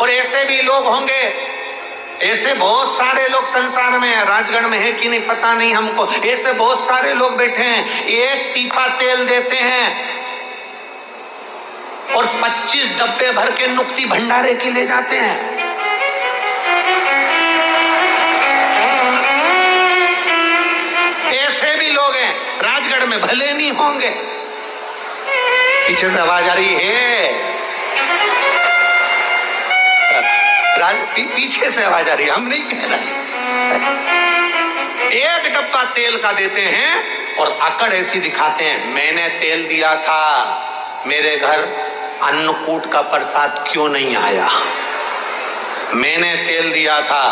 और ऐसे भी लोग होंगे, ऐसे बहुत सारे लोग संसार में हैं, राजगढ़ में है कि नहीं पता नहीं हमको, ऐसे बहुत सारे लोग बैठे हैं, एक पीपा तेल देते हैं और 25 डब्बे भर के नुक्ती भंडारे की ले जाते हैं। ऐसे भी लोग हैं, राजगढ़ में भले नहीं होंगे। पीछे से आवाज आ रही है, पीछे से आवाज आ रही है, हम नहीं कह रहे। एक डब्बा तेल का देते हैं और अकड़ ऐसी दिखाते हैं, मैंने तेल दिया था, मेरे घर अन्नकूट का प्रसाद क्यों नहीं आया, मैंने तेल दिया था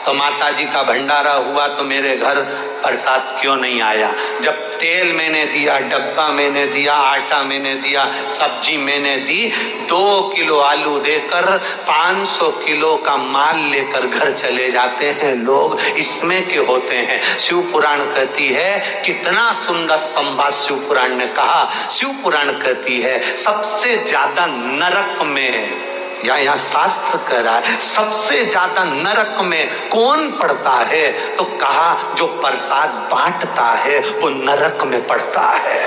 तो माताजी का भंडारा हुआ तो मेरे घर प्रसाद क्यों नहीं आया। जब तेल मैंने दिया, डब्बा मैंने दिया, आटा मैंने दिया, सब्जी मैंने दी, 2 किलो आलू देकर 500 किलो का माल लेकर घर चले जाते हैं लोग, इसमें के होते हैं। शिव पुराण कहती है, कितना सुंदर संवाद शिव पुराण ने कहा। शिव पुराण कहती है सबसे ज्यादा नरक में, या यहाँ शास्त्र कह रहा है सबसे ज्यादा नरक में कौन पड़ता है, तो कहा जो प्रसाद बांटता है वो नरक में पड़ता है।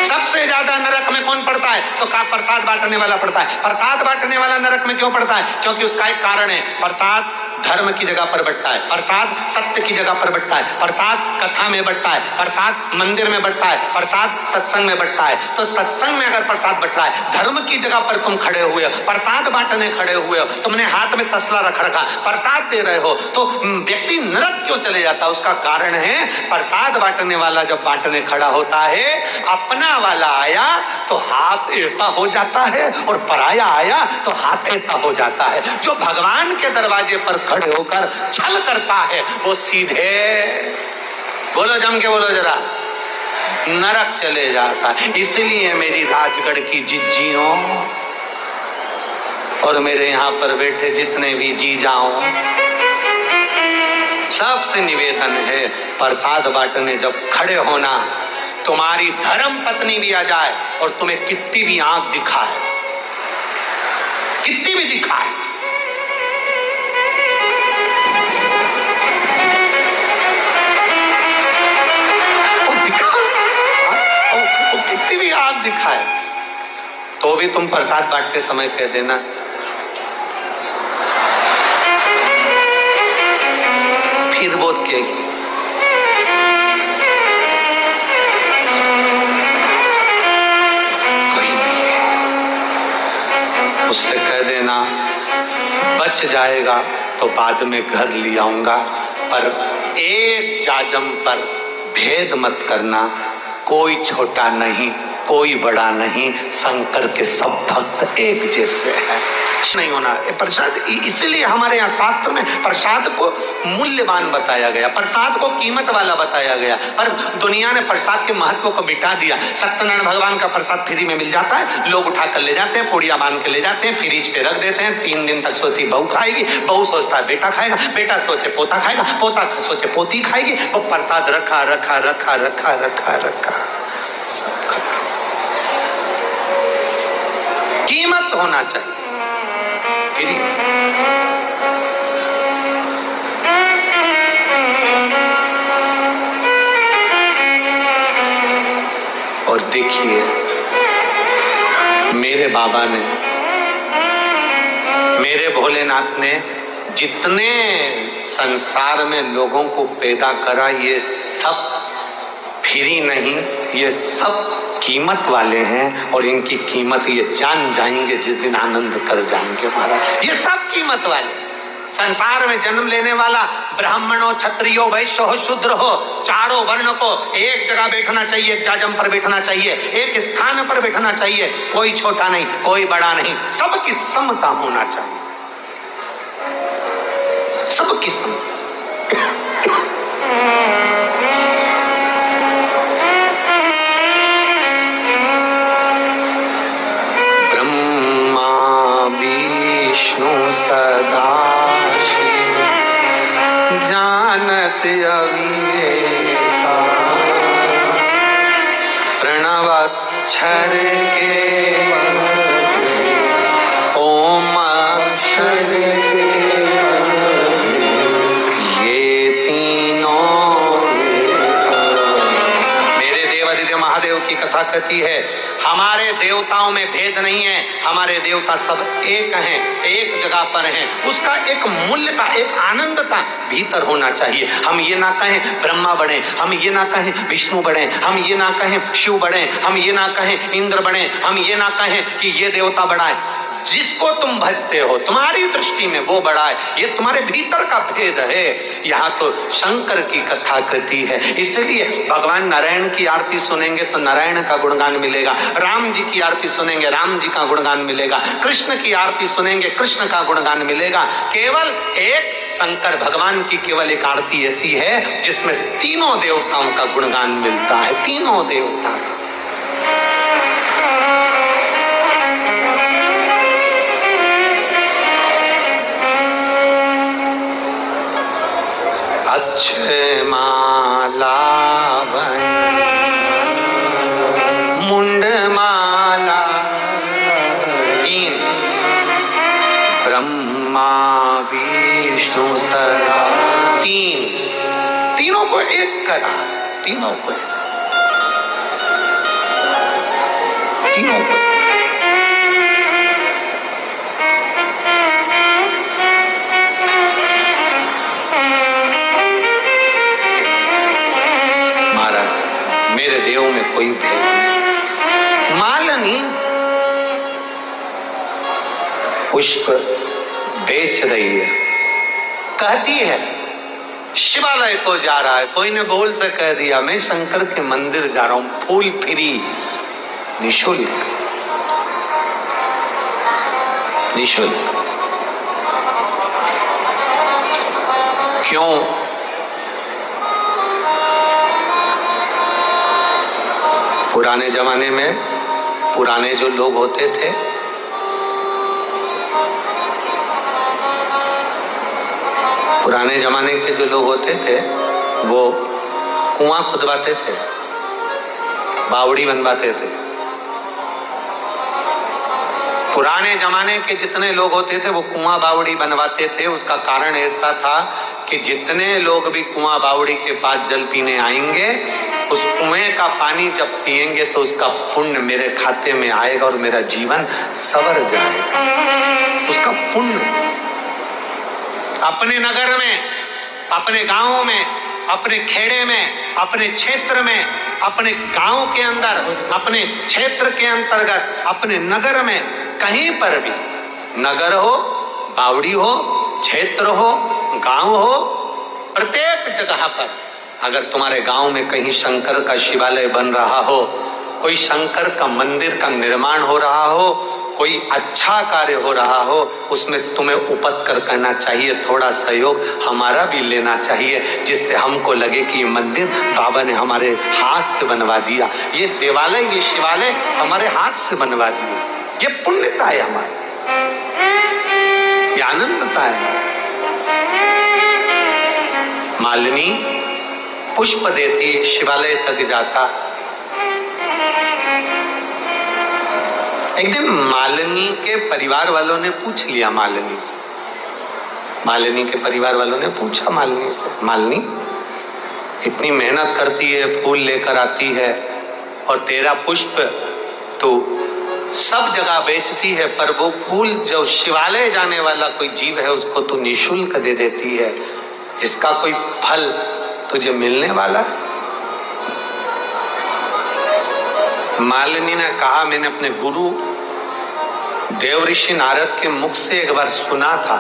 सबसे ज्यादा नरक में कौन पड़ता है, तो कहा प्रसाद बांटने वाला पड़ता है। प्रसाद बांटने वाला नरक में क्यों पड़ता है, क्योंकि उसका एक कारण है, प्रसाद धर्म की जगह पर बंटता है, प्रसाद सत्य की जगह पर बंटता है, प्रसाद कथा में बंटता है, प्रसाद मंदिर में बंटता है, प्रसाद सत्संग में बंटता है। तो सत्संग में अगर प्रसाद बंट रहा है, धर्म की जगह पर तुम खड़े हुए हो, प्रसाद बांटने खड़े हुए हो, तुमने हाथ में तसला रख रखा, प्रसाद दे रहे हो, तो व्यक्ति नरक क्यों चले जाता है, उसका कारण है प्रसाद बांटने वाला जब बांटने खड़ा होता है, अपना वाला आया तो हाथ ऐसा हो जाता है और पराया आया तो हाथ ऐसा हो जाता है। जो भगवान के दरवाजे पर खड़े होकर छल करता है वो सीधे, बोलो जम के बोलो जरा, नरक चले जाता है। इसलिए मेरी राजगढ़ की जिज्जियों और मेरे यहाँ पर बैठे जितने भी जी जाओ, सबसे निवेदन है, प्रसाद बांटने जब खड़े होना, तुम्हारी धर्म पत्नी भी आ जाए और तुम्हें कितनी भी आंख दिखाए, कितनी भी दिखाए, कितनी भी आंख दिखाए, तो भी तुम प्रसाद बांटते समय कह देना फिर बोध कहेगी, उससे कह देना बच जाएगा तो बाद में घर ले आऊंगा, पर एक जाजम पर भेद मत करना, कोई छोटा नहीं कोई बड़ा नहीं, शंकर के सब भक्त एक जैसे हैं, नहीं होना प्रसाद। इसलिए हमारे यहाँ शास्त्र में प्रसाद को मूल्यवान बताया गया, प्रसाद को कीमत वाला बताया गया, पर दुनिया ने प्रसाद के महत्व को मिटा दिया। सत्यनारायण भगवान का प्रसाद फ्री में मिल जाता है, लोग उठा कर ले जाते हैं, पूड़िया बांध के ले जाते हैं, फ्रिज पे रख देते हैं, 3 दिन तक सोचती बहू खाएगी, बहू सोचता है बेटा खाएगा, बेटा सोचे पोता खाएगा, पोता सोचे पोती खाएगी, वो प्रसाद रखा रखा रखा रखा रखा रखा सब खत्म। कीमत होना चाहिए फ्री। और देखिए मेरे बाबा ने, मेरे भोलेनाथ ने जितने संसार में लोगों को पैदा करा, ये सब फ्री नहीं, ये सब कीमत वाले हैं, और इनकी कीमत ये जान जाएंगे जिस दिन आनंद कर जाएंगे महाराज। ये सब कीमत वाले, संसार में जन्म लेने वाला ब्राह्मण हो, क्षत्रिय हो, वैश्य हो, शूद्र हो, चारों वर्ण को एक जगह बैठना चाहिए, एक जाजम पर बैठना चाहिए, एक स्थान पर बैठना चाहिए, कोई छोटा नहीं कोई बड़ा नहीं, सबकी समता होना चाहिए, सबकी समता। सदा शिव जानत अविवेका, प्रणव अक्षर के की कथा कहती है हमारे देवताओं में भेद नहीं है, हमारे देवता सब एक हैं, एक जगह पर हैं। उसका एक मूल्य का, एक आनंद का भीतर होना चाहिए। हम ये ना कहें ब्रह्मा बड़े, हम ये ना कहें विष्णु बड़े, हम ये ना कहें शिव बड़े, हम ये ना कहें इंद्र बड़े, हम ये ना कहें कि ये देवता बड़ा है। जिसको तुम भजते हो तुम्हारी दृष्टि में वो बड़ा है, ये तुम्हारे भीतर का भेद है। यहाँ तो शंकर की कथा कहती है, इसलिए भगवान नारायण की आरती सुनेंगे तो नारायण का गुणगान मिलेगा, राम जी की आरती सुनेंगे राम जी का गुणगान मिलेगा, कृष्ण की आरती सुनेंगे कृष्ण का गुणगान मिलेगा। केवल एक शंकर भगवान की केवल एक आरती ऐसी है जिसमें तीनों देवताओं का गुणगान मिलता है, तीनों देवता का। अक्षय माला मुंड माला, तीन ब्रह्मा विष्णु सदा, तीनों को एक करा, तीनों को एक, तीनों को मेरे देव में कोई भेद नहीं। मालिनी पुष्प बेच रही है, कहती है शिवालय को जा रहा है, कोई ने बोल से कह दिया मैं शंकर के मंदिर जा रहा हूं, फूल फ्री, निशुल्क, निशुल्क। क्यों? पुराने जमाने में पुराने जो लोग होते थे पुराने जमाने के जो लोग होते थे वो कुआं खुदवाते थे, बावड़ी बनवाते थे। पुराने जमाने के जितने लोग होते थे वो कुआं बावड़ी बनवाते थे। उसका कारण ऐसा था कि जितने लोग भी कुआं बावड़ी के पास जल पीने आएंगे उस कुएं का पानी जब पिएंगे तो उसका पुण्य मेरे खाते में आएगा और मेरा जीवन संवर जाएगा। उसका पुण्य अपने नगर में, अपने गांव में, अपने खेड़े में, अपने क्षेत्र में, अपने गांव के अंदर, अपने क्षेत्र के अंतर्गत, अपने नगर में, कहीं पर भी, नगर हो, बावड़ी हो, क्षेत्र हो, गांव हो, प्रत्येक जगह पर अगर तुम्हारे गांव में कहीं शंकर का शिवालय बन रहा हो, कोई शंकर का मंदिर का निर्माण हो रहा हो, कोई अच्छा कार्य हो रहा हो, उसमें तुम्हें उपत कर कहना चाहिए, थोड़ा सहयोग हमारा भी लेना चाहिए, जिससे हमको लगे कि ये मंदिर बाबा ने हमारे हाथ से बनवा दिया, ये देवालय, ये शिवालय हमारे हाथ से बनवा दिए। ये पुण्यता है हमारी, ये आनंदता है। मालिनी पुष्प देती, शिवालय तक जाता। एक दिन मालिनी के परिवार वालों ने पूछ लिया मालिनी से, मालिनी के परिवार वालों ने पूछा मालिनी से, मालिनी इतनी मेहनत करती है, फूल लेकर आती है और तेरा पुष्प तो सब जगह बेचती है, पर वो फूल जो शिवालय जाने वाला कोई जीव है उसको तू निःशुल्क दे देती है, इसका कोई फल तुझे मिलने वाला? मालिनी ने कहा मैंने अपने गुरु देव ऋषि नारद के मुख से एक बार सुना था,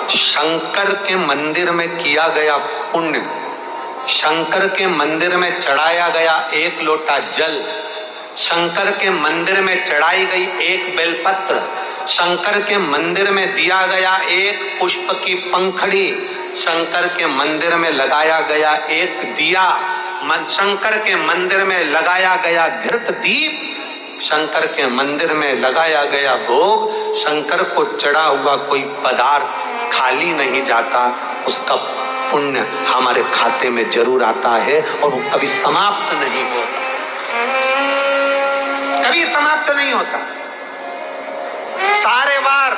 शंकर के मंदिर में किया गया पुण्य, शंकर के मंदिर में चढ़ाया गया एक लोटा जल, शंकर के मंदिर में चढ़ाई गई एक बेलपत्र, शंकर के मंदिर में दिया गया एक पुष्प की पंखड़ी, शंकर के मंदिर में लगाया गया एक दिया, शंकर के मंदिर में लगाया गया घृत दीप, शंकर के मंदिर में लगाया गया भोग, शंकर को चढ़ा हुआ कोई पदार्थ खाली नहीं जाता, उसका पुण्य हमारे खाते में जरूर आता है और वो कभी समाप्त नहीं होता, कभी समाप्त नहीं होता। सारे वार,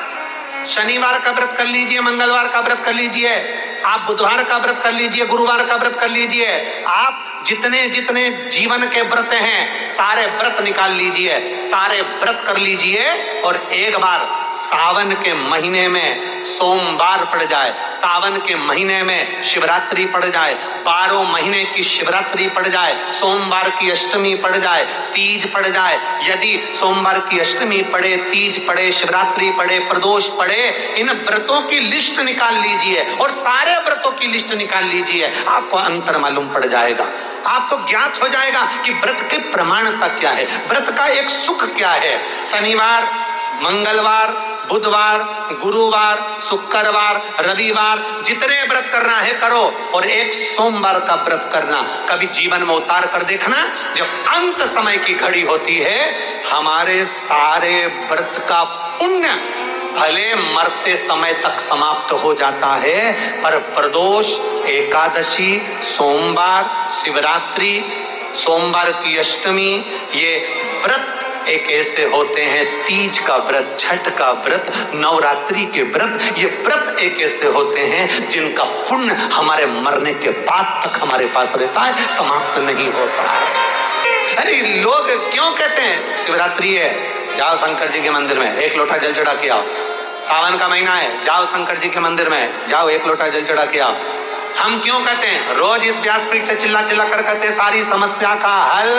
शनिवार का व्रत कर लीजिए, मंगलवार का व्रत कर लीजिए, आप बुधवार का व्रत कर लीजिए, गुरुवार का व्रत कर लीजिए, आप जितने जितने जीवन के व्रत हैं सारे व्रत निकाल लीजिए, सारे व्रत कर लीजिए, और एक बार सावन के महीने में सोमवार पड़ जाए, सावन के महीने में शिवरात्रि पड़ जाए, 12 महीने की शिवरात्रि पड़ जाए, सोमवार की अष्टमी पड़ जाए, तीज पड़ जाए, यदि सोमवार की अष्टमी पड़े, तीज पड़े, शिवरात्रि पड़े, प्रदोष पड़े, इन व्रतों की लिस्ट निकाल लीजिए और सारे व्रतों की लिस्ट निकाल लीजिए, आपको अंतर मालूम पड़ जाएगा, आपको ज्ञात हो जाएगा कि व्रत के प्रमाणता क्या है, व्रत का एक सुख क्या है। शनिवार, मंगलवार, बुधवार, गुरुवार, शुक्रवार, रविवार, जितने व्रत करना है करो, और एक सोमवार का व्रत करना। कभी जीवन में उतार कर देखना, जब अंत समय की घड़ी होती है, हमारे सारे व्रत का पुण्य भले मरते समय तक समाप्त हो जाता है, पर प्रदोष, एकादशी, सोमवार, शिवरात्रि, सोमवार की अष्टमी, ये व्रत एक ऐसे होते हैं, तीज का व्रत, छठ का व्रत, नवरात्रि के व्रत, ये व्रत एक ऐसे होते हैं जिनका पुण्य हमारे मरने के बाद तक हमारे पास रहता है, समाप्त नहीं होता है। अरे लोग क्यों कहते हैं शिवरात्रि है, जाओ शंकर जी के मंदिर में एक लोटा जल चढ़ा के आओ, सावन का महीना है, जाओ शंकर जी के मंदिर में, जाओ एक लोटा जल चढ़ा के आओ। हम क्यों कहते हैं, रोज इस व्यासपीठ से चिल्ला चिल्ला कर कहते हैं सारी समस्या का हल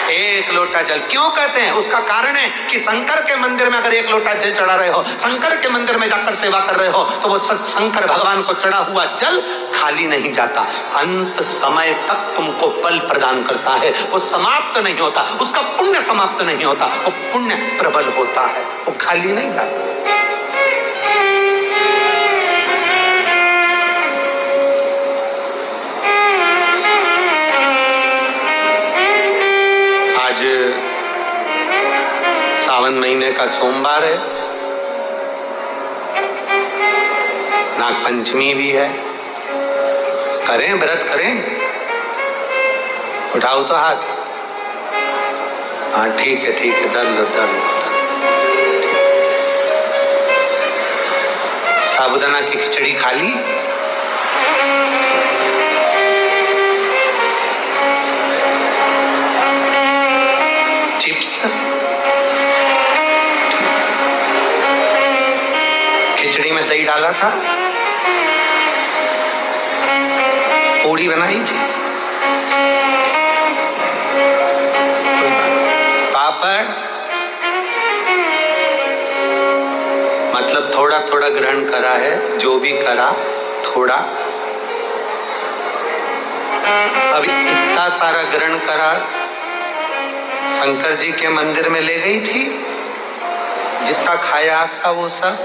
एक लोटा जल। क्यों कहते हैं, उसका कारण है कि शंकर के मंदिर में अगर एक लोटा जल चढ़ा रहे हो, शंकर के मंदिर में जाकर सेवा कर रहे हो, तो वो शंकर भगवान को चढ़ा हुआ जल खाली नहीं जाता, अंत समय तक तुमको बल प्रदान करता है, वो समाप्त नहीं होता, उसका पुण्य समाप्त नहीं होता, वो पुण्य प्रबल होता है, वो खाली नहीं जाता। आज सावन महीने का सोमवार है, नागपंचमी भी है, करें व्रत करें, उठाओ तो हाथ, हाँ ठीक है, धर लो। साबूदाना की खिचड़ी खा ली, चिप्स, खिचड़ी में दही डाला था, पूड़ी बनाई थी, पापड़, मतलब थोड़ा थोड़ा ग्रहण करा है, जो भी करा थोड़ा। अभी इतना सारा ग्रहण करा, शंकर जी के मंदिर में ले गई थी, जितना खाया था वो सब।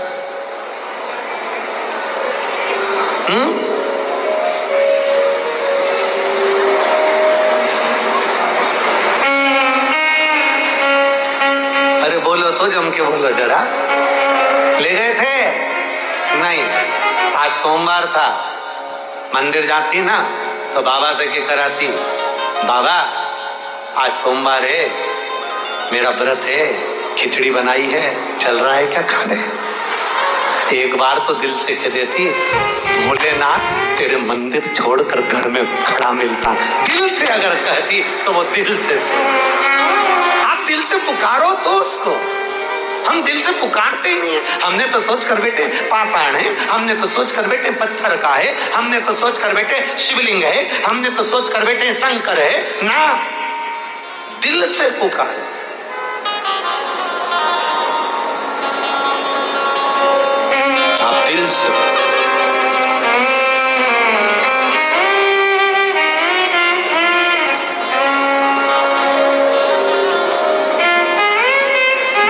अरे बोलो तो, जम के बोलो जरा, ले गए थे? नहीं, आज सोमवार था, मंदिर जाती ना तो बाबा से क्या कराती, बाबा आज सोमवार है, मेरा व्रत है, खिचड़ी बनाई है, चल रहा है क्या खाने? एक बार तो दिल से कह देती, भोलेनाथ तेरे मंदिर छोड़कर घर में खड़ा मिलता। दिल से अगर कहती तो वो दिल से, आप दिल से पुकारो तो उसको। हम दिल से पुकारते ही नहीं है। हमने तो सोच कर बेटे पाषाण है, हमने तो सोच कर बेटे पत्थर का है, हमने तो सोच कर बेटे शिवलिंग है, हमने तो सोच कर बेटे शंकर है ना। दिल से पुकार, आप दिल से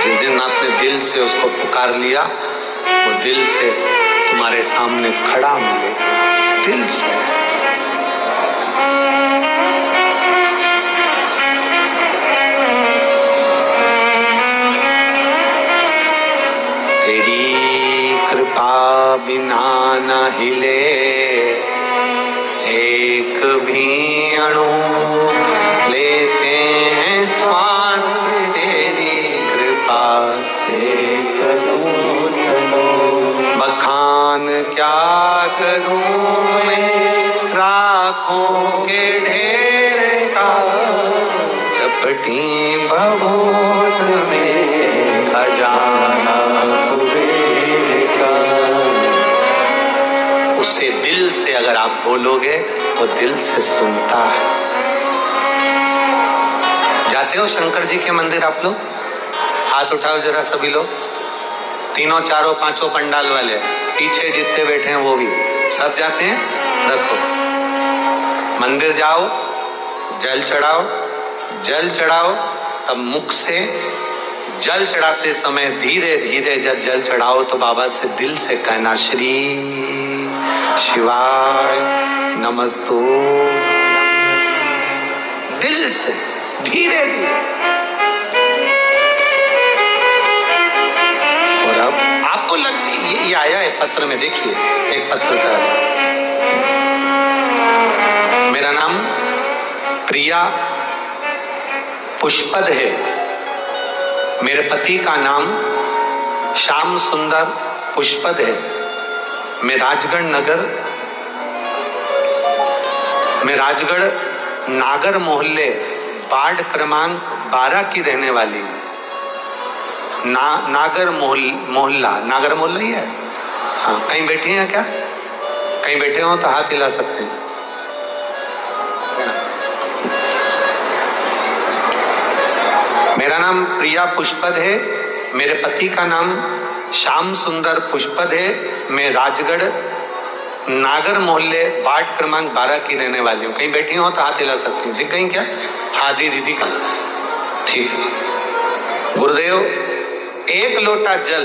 जिस दिन आपने दिल से उसको पुकार लिया, वो दिल से तुम्हारे सामने खड़ा मिलेगा, दिल से। बिना न हिले एक भी अणु, लेते हैं श्वास तेरी कृपा से। बखान क्या लिपटी भवोत में खजाना कुबेर का। उसे दिल से अगर आप बोलोगे तो दिल से सुनता है। जाते हो शंकर जी के मंदिर आप लोग? हाथ उठाओ जरा सभी लोग, तीनों चारों पांचों पंडाल वाले, पीछे जितने बैठे हैं वो भी सब जाते हैं। रखो, मंदिर जाओ, जल चढ़ाओ, जल चढ़ाओ, तब मुख से जल चढ़ाते समय धीरे धीरे जब जल चढ़ाओ तो बाबा से दिल से कहना श्री शिवाय नमस्तुभ्यं, दिल से धीरे धीरे। और अब आपको ये आया है पत्र में, देखिए एक पत्रकार, मेरा नाम प्रिया पुष्पद है, मेरे पति का नाम श्याम सुंदर पुष्पद है, मैं राजगढ़ नागर मोहल्ले वार्ड क्रमांक 12 की रहने वाली। नागर मोहल्ला ही है। हाँ, कहीं बैठी हैं क्या? कहीं बैठे हो तो हाथ हिला सकते हैं। मेरा नाम प्रिया पुष्पद है, मेरे पति का नाम श्याम सुंदर पुष्पद है, मैं राजगढ़ नागर मोहल्ले वार्ड क्रमांक 12 की रहने वाली हूँ। कहीं बैठी हो तो हाथ हिला सकती हैं। दिख गई क्या? हाँ दीदी का, ठीक है। गुरुदेव, एक लोटा जल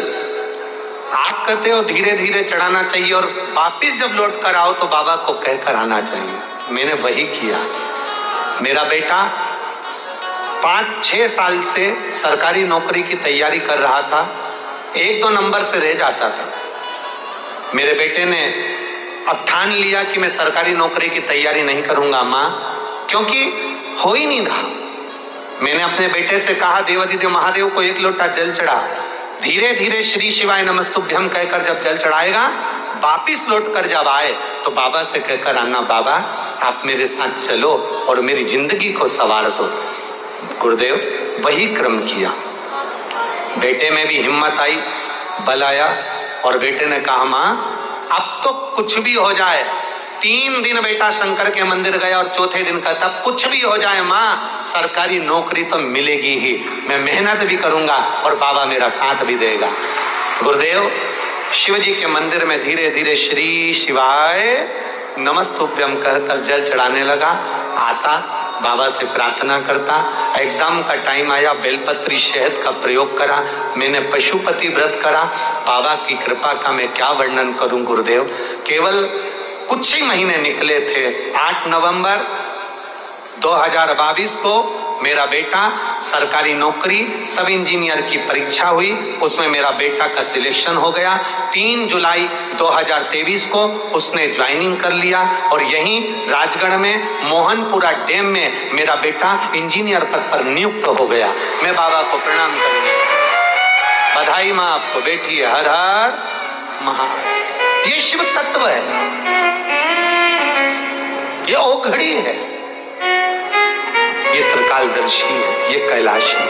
आप कहते हो धीरे धीरे चढ़ाना चाहिए और वापिस जब लौट कर आओ तो बाबा को कहकर आना चाहिए। मैंने वही किया। मेरा बेटा 5-6 साल से सरकारी नौकरी की तैयारी कर रहा था, 1-2 नंबर से रह जाता था। मेरे बेटे ने अब ठान लिया कि मैं सरकारी नौकरी की तैयारी नहीं करूंगा माँ, क्योंकि हो ही नहीं रहा। मैंने अपने बेटे से कहा, देवादिदेव महादेव को 1 लोटा जल चढ़ा, धीरे धीरे श्री शिवाय नमस्तुभ्यं कहकर जब जल चढ़ाएगा, वापिस लौट कर जब आए तो बाबा से कहकर आना, बाबा आप मेरे साथ चलो और मेरी जिंदगी को संवार दो। गुरुदेव वही क्रम किया। बेटे में भी हिम्मत आई, बल आया और बेटे ने कहा, माँ अब तो कुछ भी हो जाए। 3 दिन बेटा शंकर के मंदिर गया और चौथे दिन कहता, कुछ भी हो जाए माँ, सरकारी नौकरी तो मिलेगी ही, मैं मेहनत भी करूंगा और बाबा मेरा साथ भी देगा। गुरुदेव शिव जी के मंदिर में धीरे धीरे श्री शिवाय नमस्तुभ्यं कहकर जल चढ़ाने लगा। आता, बाबा से प्रार्थना करता। एग्जाम का टाइम आया, बेलपत्री शहद का प्रयोग करा, मैंने पशुपति व्रत करा। बाबा की कृपा का मैं क्या वर्णन करूं गुरुदेव। केवल कुछ ही महीने निकले थे। 8 नवंबर 2022 को मेरा बेटा सरकारी नौकरी सब इंजीनियर की परीक्षा हुई, उसमें मेरा बेटा का सिलेक्शन हो गया। 3 जुलाई 2023 को उसने ज्वाइनिंग कर लिया और यहीं राजगढ़ में मोहनपुरा डैम में मेरा बेटा इंजीनियर पद पर नियुक्त हो गया। मैं बाबा को प्रणाम करूंगा। बधाई माँ आपको, बेटी है। हर हर महादेव। ये शिव तत्व है, ये ओघड़ी है, ये त्रिकालदर्शी है, ये कैलाशी है।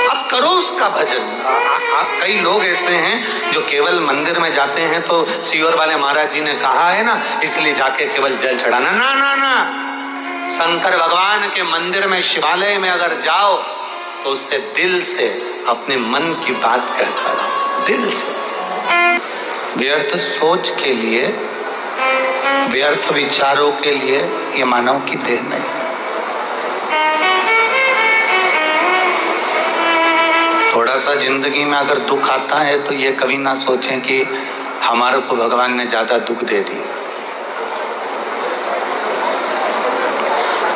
अब करो उसका भजन। कई लोग ऐसे हैं जो केवल मंदिर में जाते हैं, तो सीहोर वाले महाराज जी ने कहा है ना, इसलिए जाके केवल जल चढ़ाना। ना ना ना, शंकर भगवान के मंदिर में, शिवालय में अगर जाओ तो उससे दिल से अपने मन की बात कहता रहो, दिल से। व्यर्थ सोच के लिए, व्यर्थ विचारों के लिए ये मानव की देह नहीं। थोड़ा सा जिंदगी में अगर दुख आता है तो ये कभी ना सोचें कि हमारे को भगवान ने ज्यादा दुख दे दिया।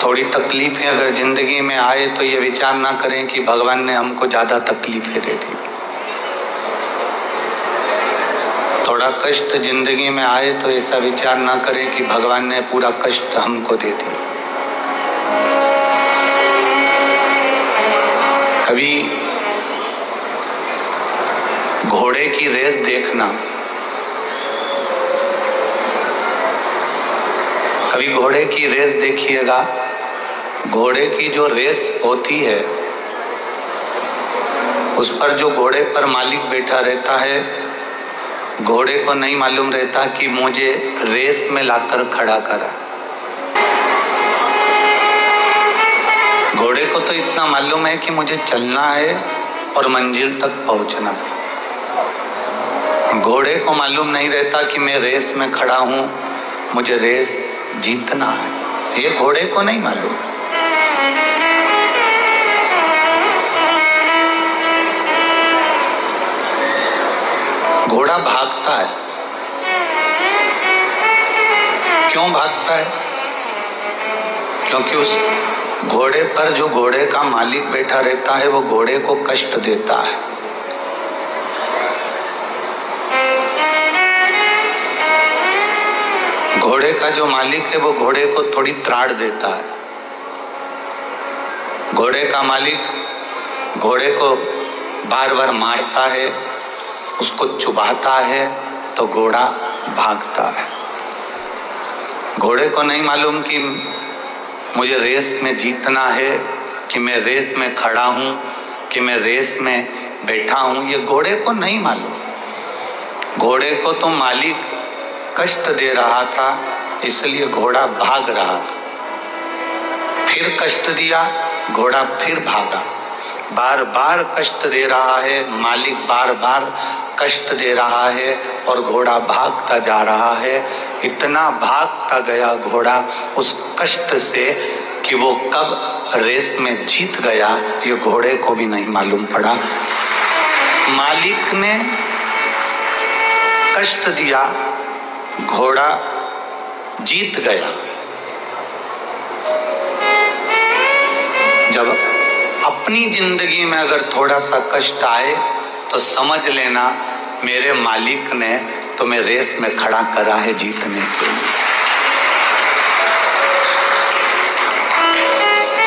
थोड़ी तकलीफें अगर जिंदगी में आए तो ये विचार ना करें कि भगवान ने हमको ज्यादा तकलीफें दे दी। थोड़ा कष्ट जिंदगी में आए तो ऐसा विचार ना करें कि भगवान ने पूरा कष्ट हमको दे दिया। कभी घोड़े की रेस देखना, कभी घोड़े की रेस देखिएगा, घोड़े की जो रेस होती है उस पर जो घोड़े पर मालिक बैठा रहता है, घोड़े को नहीं मालूम रहता कि मुझे रेस में लाकर खड़ा करा। घोड़े को तो इतना मालूम है कि मुझे चलना है और मंजिल तक पहुंचना है। घोड़े को मालूम नहीं रहता कि मैं रेस में खड़ा हूं, मुझे रेस जीतना है। ये घोड़े को नहीं मालूम। घोड़ा भागता है। क्यों भागता है? क्योंकि उस घोड़े पर जो घोड़े का मालिक बैठा रहता है वो घोड़े को कष्ट देता है। घोड़े का जो मालिक है वो घोड़े को थोड़ी त्राड़ देता है। घोड़े का मालिक घोड़े को बार बार मारता है, उसको चुभाता है तो घोड़ा भागता है। घोड़े को नहीं मालूम कि मुझे रेस में जीतना है, कि मैं रेस में खड़ा हूं, कि मैं रेस में बैठा हूं। ये घोड़े को नहीं मालूम। घोड़े को तो मालिक कष्ट दे रहा था, इसलिए घोड़ा भाग रहा था। फिर कष्ट दिया, घोड़ा फिर भागा। बार बार कष्ट दे रहा है मालिक, बार बार कष्ट दे रहा है और घोड़ा भागता जा रहा है। इतना भागता गया घोड़ा उस कष्ट से कि वो कब रेस में जीत गया ये घोड़े को भी नहीं मालूम पड़ा। मालिक ने कष्ट दिया, घोड़ा जीत गया। जब अपनी जिंदगी में अगर थोड़ा सा कष्ट आए तो समझ लेना मेरे मालिक ने तुम्हें रेस में खड़ा करा है जीतने के लिए।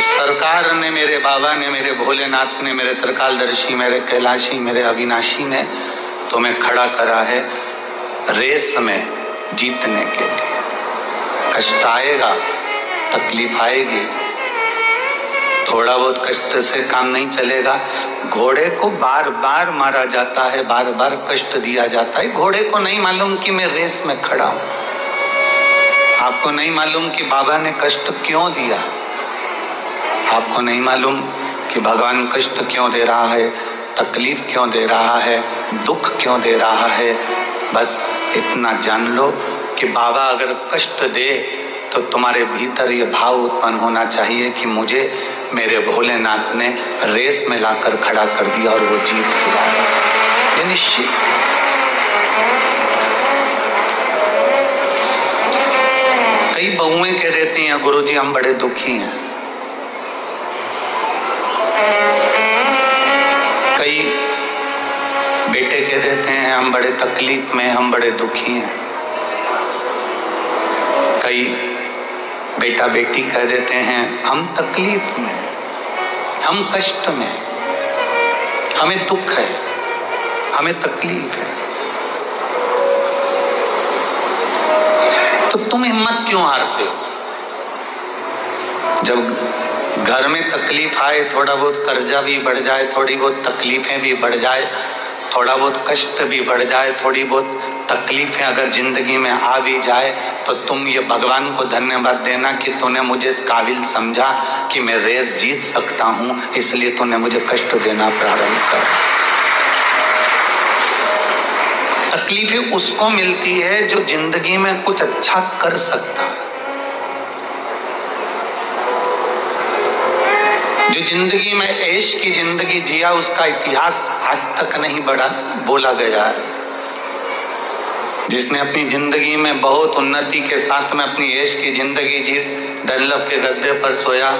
सरकार ने, मेरे बाबा ने, मेरे भोलेनाथ ने, मेरे त्रिकालदर्शी, मेरे कैलाशी, मेरे अविनाशी ने तुम्हें खड़ा करा है रेस में जीतने के लिए। कष्ट आएगा, तकलीफ आएगी, थोड़ा बहुत कष्ट से काम नहीं चलेगा। घोड़े को बार बार मारा जाता है, बार बार कष्ट दिया जाता है। घोड़े को नहीं मालूम कि मैं रेस में खड़ा हूं। आपको नहीं मालूम कि बाबा ने कष्ट क्यों दिया। आपको नहीं मालूम कि भगवान कष्ट क्यों दे रहा है, तकलीफ क्यों दे रहा है, दुख क्यों दे रहा है। बस इतना जान लो कि बाबा अगर कष्ट दे तो तुम्हारे भीतर ये भाव उत्पन्न होना चाहिए कि मुझे मेरे भोलेनाथ ने रेस में लाकर खड़ा कर दिया और वो जीत गया। ये निश्चित। कई बहुएं कह देती हैं गुरुजी हम बड़े दुखी हैं। कई बेटे कह देते हैं हम बड़े तकलीफ में, हम बड़े दुखी हैं। कई बेटा बेटी कह देते हैं हम तकलीफ में, हम कष्ट में, हमें दुख है, हमें तकलीफ है। तो तुम हिम्मत क्यों हारते हो? जब घर में तकलीफ आए, थोड़ा बहुत कर्जा भी बढ़ जाए, थोड़ी बहुत तकलीफें भी बढ़ जाए, थोड़ा बहुत कष्ट भी बढ़ जाए, थोड़ी बहुत तकलीफें अगर जिंदगी में आ भी जाए तो तुम ये भगवान को धन्यवाद देना कि तूने मुझे इस काबिल समझा कि मैं रेस जीत सकता हूं, इसलिए तूने मुझे कष्ट देना प्रारंभ कर। तकलीफें उसको मिलती है जो जिंदगी में कुछ अच्छा कर सकता है, जो जिंदगी में ऐश की जिंदगी जिया उसका इतिहास आज तक नहीं बोला गया है। जिसने अपनी जिंदगी में बहुत उन्नति के साथ में अपनी ऐश की जिंदगी जी, डनलप के गद्दे पर सोया,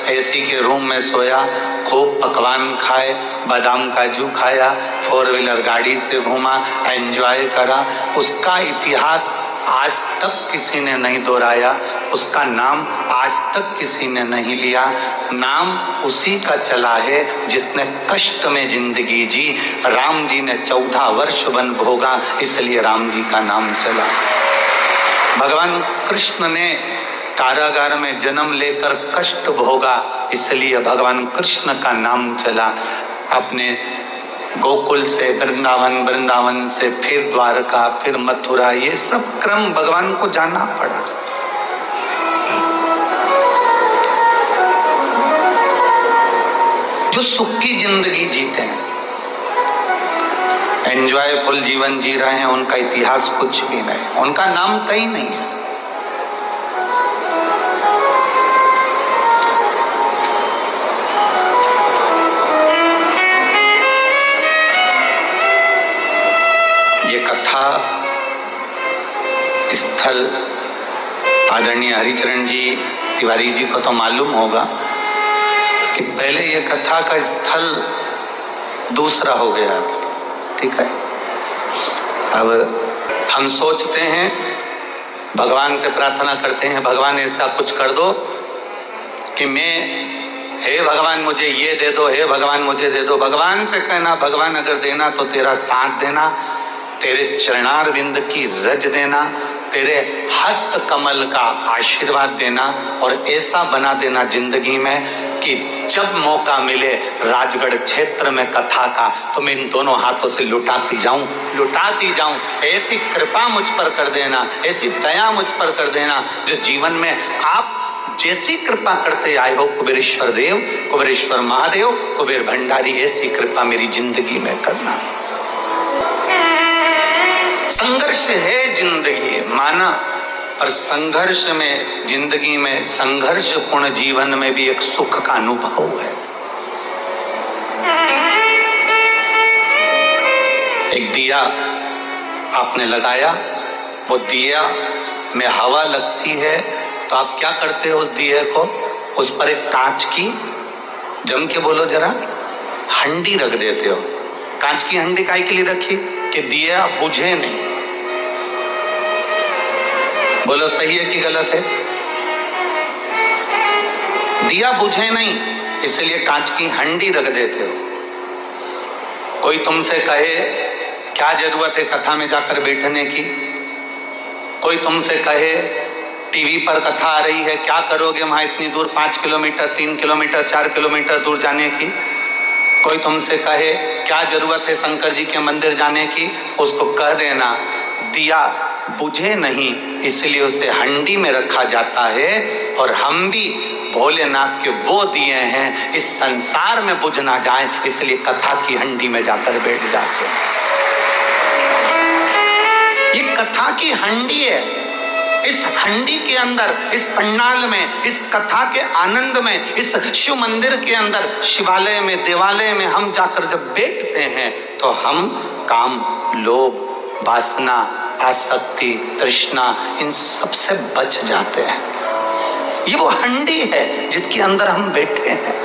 एसी के रूम में सोया, खूब पकवान खाए, बादाम काजू खाया, 4 व्हीलर गाड़ी से घूमा, एंजॉय करा, उसका इतिहास आज तक किसी ने नहीं दोहराया, उसका नाम आज तक किसी ने नहीं लिया। नाम उसी का चला है जिसने कष्ट में जिंदगी जी। राम जी ने 14 वर्ष वन भोगा, इसलिए राम जी का नाम चला। भगवान कृष्ण ने कारागार में जन्म लेकर कष्ट भोगा, इसलिए भगवान कृष्ण का नाम चला। अपने गोकुल से वृंदावन, वृंदावन से फिर द्वारका, फिर मथुरा, ये सब क्रम भगवान को जाना पड़ा। जो सुख की जिंदगी जीते हैं, एंजॉयफुल जीवन जी रहे हैं, उनका इतिहास कुछ भी नहीं, उनका नाम कहीं नहीं है। ये कथा स्थल आदरणीय हरिचरण जी तिवारी जी को तो मालूम होगा कि पहले ये कथा का स्थल दूसरा हो गया था, ठीक है। अब हम सोचते हैं, भगवान से प्रार्थना करते हैं, भगवान ऐसा कुछ कर दो कि मैं, हे भगवान मुझे ये दे दो, हे भगवान मुझे दे दो। भगवान से कहना, भगवान अगर देना तो तेरा साथ देना, तेरे चरणार विंद की रज देना, तेरे हस्त कमल का आशीर्वाद देना, और ऐसा बना देना जिंदगी में कि जब मौका मिले राजगढ़ क्षेत्र में कथा का, तो मैं इन दोनों हाथों से लुटाती जाऊं। ऐसी कृपा मुझ पर कर देना, ऐसी दया मुझ पर कर देना, जो जीवन में आप जैसी कृपा करते आए हो, कुबेरेश्वर देव, कुबेरेश्वर महादेव, कुबेर भंडारी, ऐसी कृपा मेरी जिंदगी में करना। संघर्ष है जिंदगी माना, पर संघर्ष में, जिंदगी में संघर्षपूर्ण जीवन में भी एक सुख का अनुभव है। एक दिया आपने लगाया, वो दिया में हवा लगती है, तो आप क्या करते हो? उस दिए को, उस पर एक कांच की, जम के बोलो जरा, हंडी रख देते हो। कांच की हंडी काहे के लिए रखी? कि दिया बुझे नहीं। बोलो सही है कि गलत है? दिया बुझे नहीं, इसलिए कांच की हंडी रख देते हो। कोई तुमसे कहे क्या जरूरत है कथा में जाकर बैठने की, कोई तुमसे कहे टीवी पर कथा आ रही है, क्या करोगे वहां इतनी दूर, 5 किलोमीटर, 3 किलोमीटर, 4 किलोमीटर दूर जाने की, कोई तुमसे कहे क्या जरूरत है शंकर जी के मंदिर जाने की, उसको कह देना दिया बुझे नहीं, इसलिए उसे हंडी में रखा जाता है। और हम भी भोलेनाथ के वो दिए हैं, इस संसार में बुझ ना जाए, इसलिए कथा की हंडी में जाकर बैठ जाते हैं। ये कथा की हंडी है। इस हंडी के अंदर, इस पंडाल में, इस कथा के आनंद में, इस शिव मंदिर के अंदर, शिवालय में, देवालय में हम जाकर जब बैठते हैं, तो हम काम, लोभ, वासना, आसक्ति, तृष्णा, इन सब से बच जाते हैं। ये वो हंडी है जिसके अंदर हम बैठे हैं।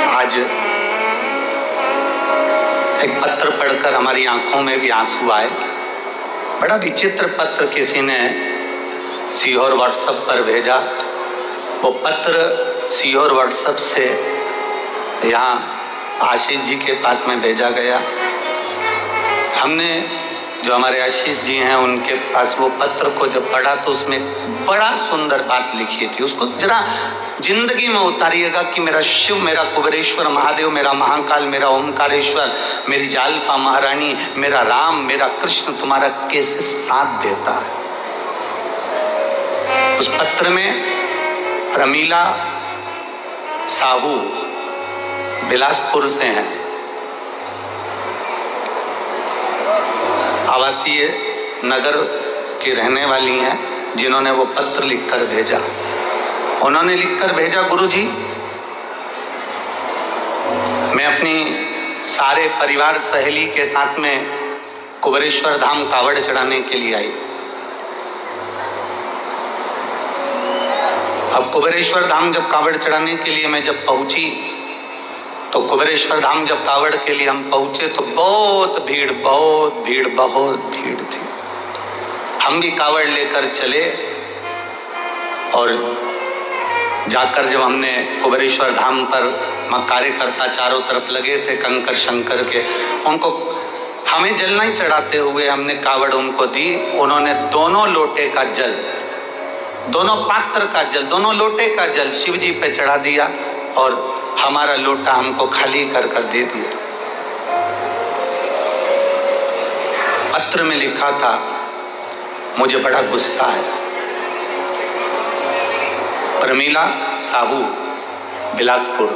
आज एक पत्र पढ़कर हमारी आंखों में भी आंसू आए। बड़ा विचित्र पत्र किसी ने सीहोर व्हाट्सएप पर भेजा। वो पत्र सीहोर व्हाट्सएप से यहाँ आशीष जी के पास में भेजा गया। हमने, जो हमारे आशीष जी हैं, उनके पास वो पत्र को जब पढ़ा तो उसमें बड़ा सुंदर बात लिखी थी। उसको जरा जिंदगी में उतारिएगा कि मेरा शिव, मेरा कुबेरेश्वर महादेव, मेरा महाकाल, मेरा ओमकारेश्वर, मेरी जालपा महारानी, मेरा राम, मेरा कृष्ण तुम्हारा कैसे साथ देता है। उस पत्र में प्रमीला साहू बिलासपुर से हैं, आवासीय नगर की रहने वाली हैं, जिन्होंने वो पत्र लिखकर भेजा। उन्होंने लिखकर भेजा, गुरुजी मैं अपनी सारे परिवार सहेली के साथ में कुबेरेश्वर धाम कावड़ चढ़ाने के लिए आई। अब कुबेरेश्वर धाम जब कावड़ चढ़ाने के लिए मैं जब पहुंची, तो कुबेरेश्वर धाम जब कावड़ के लिए हम पहुंचे तो बहुत भीड़ थी। हम भी कावड़ लेकर चले और जाकर जब हमने कुबेरेश्वर धाम पर कार्यकर्ता चारों तरफ लगे थे कंकर शंकर के, उनको हमें जल नहीं चढ़ाते हुए हमने कावड़ उनको दी। उन्होंने दोनों लोटे का जल, दोनों पात्र का जल, दोनों लोटे का जल शिव जी पे चढ़ा दिया और हमारा लोटा हमको खाली कर कर दे दिया। पत्र में लिखा था, मुझे बड़ा गुस्सा आया। प्रमीला साहू, बिलासपुर।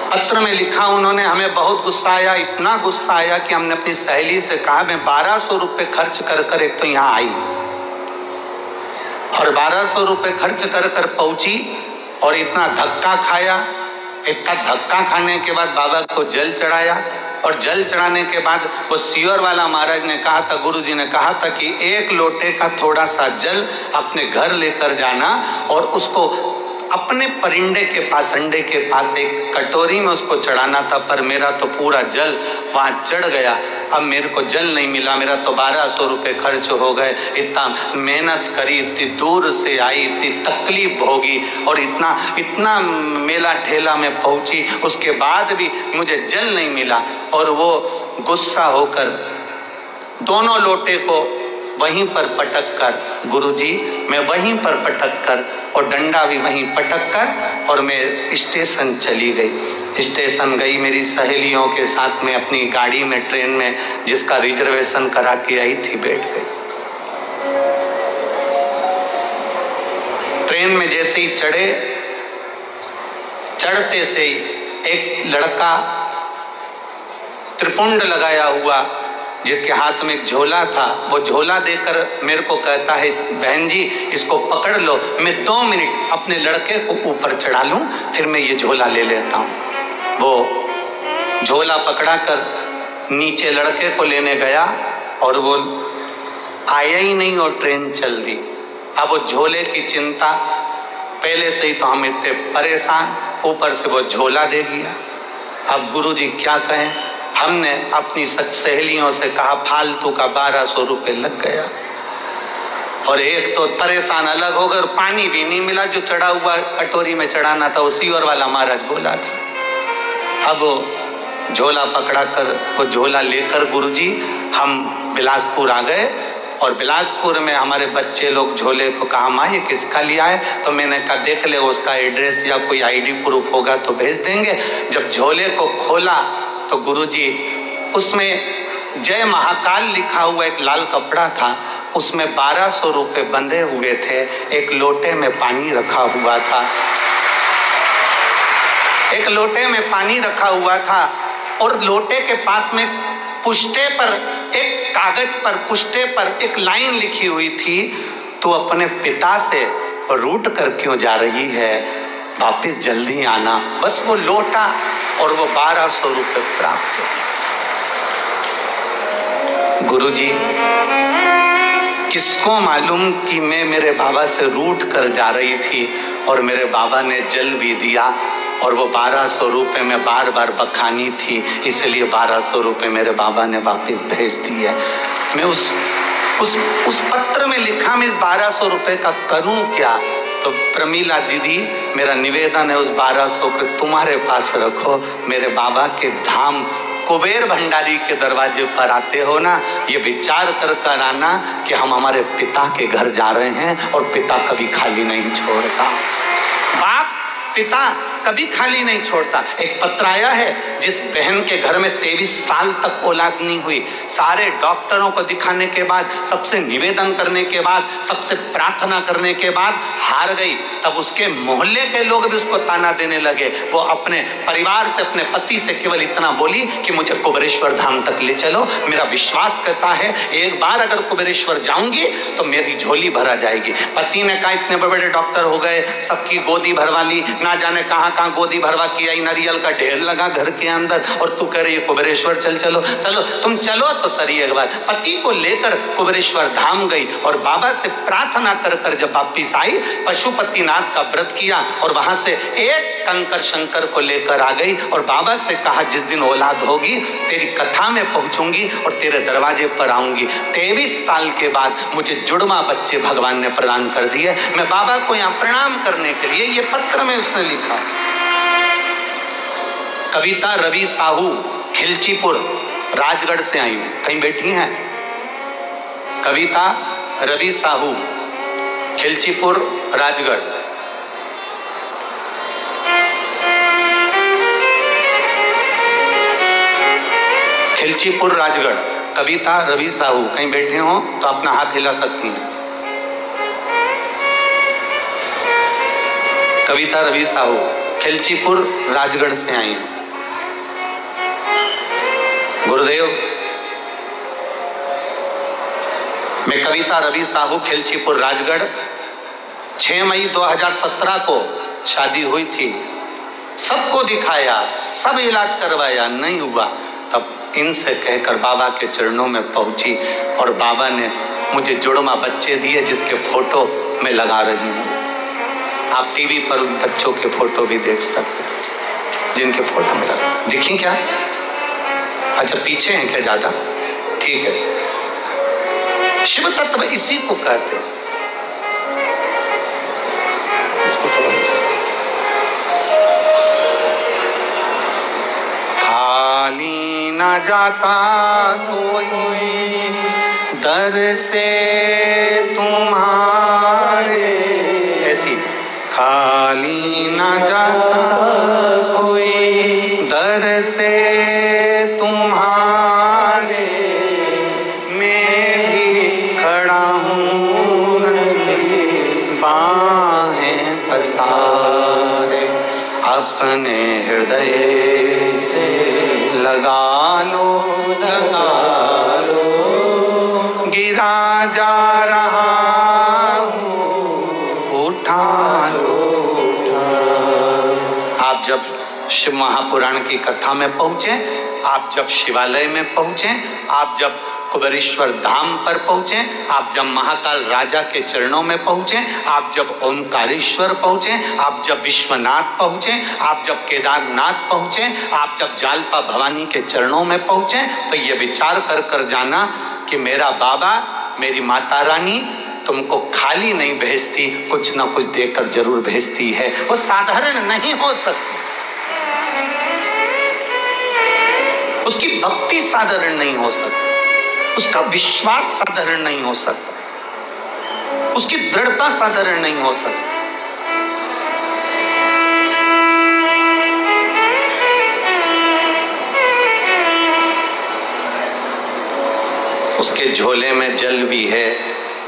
पत्र में लिखा उन्होंने, हमें बहुत गुस्सा आया, इतना गुस्सा आया कि हमने अपनी सहेली से कहा मैं 1200 रुपए खर्च कर कर एक तो यहाँ आई और 1200 रुपए खर्च कर कर पहुंची और इतना धक्का खाया। इतना धक्का खाने के बाद बाबा को जल चढ़ाया और जल चढ़ाने के बाद वो सियोर वाला महाराज ने कहा था, गुरु जी ने कहा था कि एक लोटे का थोड़ा सा जल अपने घर लेकर जाना और उसको अपने परिंदे के पास, अंडे के पास एक कटोरी में उसको चढ़ाना था। पर मेरा तो पूरा जल वहां चढ़ गया, अब मेरे को जल नहीं मिला, मेरा तो 1200 रुपए खर्च हो गए। इतना मेहनत करी, इतनी दूर से आई, इतनी तकलीफ भोगी और इतना मेला ठेला में पहुंची, उसके बाद भी मुझे जल नहीं मिला। और वो गुस्सा होकर दोनों लोटे को वहीं पर पटक कर, गुरुजी मैं वहीं पर पटक कर और डंडा भी वहीं पटक कर और मैं स्टेशन चली गई। स्टेशन गई मेरी सहेलियों के साथ में अपनी गाड़ी में, ट्रेन में जिसका रिजर्वेशन करा के आई थी, बैठ गई। ट्रेन में जैसे ही चढ़े, चढ़ते से ही एक लड़का त्रिपुंड लगाया हुआ जिसके हाथ में एक झोला था, वो झोला देकर मेरे को कहता है, बहन जी इसको पकड़ लो, मैं 2 मिनट अपने लड़के को ऊपर चढ़ा लूं, फिर मैं ये झोला ले लेता हूं। वो झोला पकड़ा कर नीचे लड़के को लेने गया और वो आया ही नहीं और ट्रेन चल दी। अब वो झोले की चिंता, पहले से ही तो हम इतने परेशान, ऊपर से वो झोला दे गया। अब गुरुजी क्या कहें, हमने अपनी सहेलियों से कहा फालतू का 1200 रुपए लग गया और एक तो परेशान अलग हो गए और पानी भी नहीं मिला, जो चढ़ा हुआ कटोरी में चढ़ाना था उसी और वाला महाराज बोला था। अब वो झोला पकड़ा कर, वो झोला लेकर गुरुजी हम बिलासपुर आ गए और बिलासपुर में हमारे बच्चे लोग झोले को कहा माँ ये किसका लिया है, तो मैंने कहा देख ले उसका एड्रेस या कोई आईडी प्रूफ होगा तो भेज देंगे। जब झोले को खोला तो गुरुजी उसमें जय महाकाल लिखा हुआ एक लाल कपड़ा था, उसमें 1200 रुपए बंधे हुए थे, एक लोटे में पानी रखा हुआ था, एक लोटे में पानी रखा हुआ था और लोटे के पास में पुष्टे पर, एक कागज पर पुष्टे पर एक लाइन लिखी हुई थी, तू अपने पिता से रूठ कर क्यों जा रही है, वापिस जल्दी आना। बस वो लोटा और वो 1200 रुपए प्राप्त हो। गुरुजी किसको मालूम कि मैं मेरे बाबा से रूठ कर जा रही थी और मेरे बाबा ने जल भी दिया और वो 1200 रुपए में बार बार बखानी थी, इसलिए 1200 रुपए मेरे बाबा ने वापस भेज दिए। मैं उस पत्र में लिखा मैं इस 1200 रुपए का करूं क्या, तो प्रमीला दीदी मेरा निवेदन है उस 1200 को तुम्हारे पास रखो, मेरे बाबा के धाम कुबेर भंडारी के दरवाजे पर आते हो ना, ये विचार कर आना कि हम हमारे पिता के घर जा रहे हैं और पिता कभी खाली नहीं छोड़ता। बाप पिता कभी खाली नहीं छोड़ता। एक पत्र आया है जिस बहन के घर में 23 साल तक औलाद नहीं हुई, सारे डॉक्टरों को दिखाने के बाद, सबसे निवेदन करने के बाद, सबसे प्रार्थना करने के बाद हार गई, तब उसके मोहल्ले के लोग भी उसको ताना देने लगे। वो अपने परिवार से, अपने पति से केवल इतना बोली कि मुझे कुबेरेश्वर धाम तक ले चलो, मेरा विश्वास करता है एक बार अगर कुबेरेश्वर जाऊंगी तो मेरी झोली भरा जाएगी। पति ने कहा इतने बड़े डॉक्टर हो गए, सबकी गोदी भरवा ली, ना जाने कहां गोदी भरवा की आई, नारियल का ढेर लगा घर के अंदर, और तू कह रही है कुबेरेश्वर चलो। तुम चलो तो सही एक बार। पति को लेकर कुबेरेश्वर धाम गई और बाबा से प्रार्थना कर जब वापिस आई, पशुपतिनाथ का व्रत किया और वहां से एक कंकर शंकर को लेकर आ गई और बाबा से कहा जिस दिन औलाद होगी तेरी कथा में पहुंचूंगी और तेरे दरवाजे पर आऊंगी। 23 साल के बाद मुझे जुड़वा बच्चे भगवान ने प्रदान कर दिए। मैं बाबा को यहाँ प्रणाम करने के लिए, ये पत्र में उसने लिखा। कविता रवि साहू, खिलचीपुर, राजगढ़ से आई हूं। कहीं बैठी हैं? कविता रवि साहू, खिलचीपुर, राजगढ़। खिलचीपुर, राजगढ़। कविता रवि साहू, कहीं बैठे हो तो अपना हाथ हिला सकती हैं। कविता रवि साहू, खिलचीपुर, राजगढ़ से आई हूं। गुरुदेव, मैं कविता रवि साहू, खिलचीपुर, राजगढ़। 6 मई 2017 को शादी हुई थी। सबको दिखाया, सब इलाज करवाया, नहीं हुआ। तब इनसे कहकर बाबा के चरणों में पहुंची और बाबा ने मुझे जुड़वा बच्चे दिए, जिसके फोटो मैं लगा रही हूं। आप टीवी पर उन बच्चों के फोटो भी देख सकते हैं, जिनके फोटो में लगा। दिखी क्या? अच्छा, पीछे हैं क्या ज्यादा? ठीक है। शिव तत्व इसी को कहते हैं। इसको खाली न जाता कोई दर से तुम्हारे, ऐसी खाली न जाता कोई दर से तुम्हारे, मैं भी खड़ा हूँ बाहें पसारे, अपने हृदय से लगा लो, लगा लो, गिरा जा रहा हूँ, उठा लो, उठा। आप जब शिव महापुराण की कथा में पहुंचे, आप जब शिवालय में पहुंचे, आप जब कुबेरेश्वर धाम पर पहुंचे, आप जब महाकाल राजा के चरणों में पहुंचे, आप जब ओंकारेश्वर पहुंचे, आप जब विश्वनाथ पहुंचे, आप जब केदारनाथ पहुंचे, आप जब जालपा भवानी के चरणों में पहुंचे, तो ये विचार कर कर जाना कि मेरा बाबा, मेरी माता रानी तुमको खाली नहीं भेजती, कुछ ना कुछ देकर जरूर भेजती है। वो साधारण नहीं हो सकती, उसकी भक्ति साधारण नहीं हो सकती, उसका विश्वास साधारण नहीं हो सकता, उसकी दृढ़ता साधारण नहीं हो सकती। उसके झोले में जल भी है,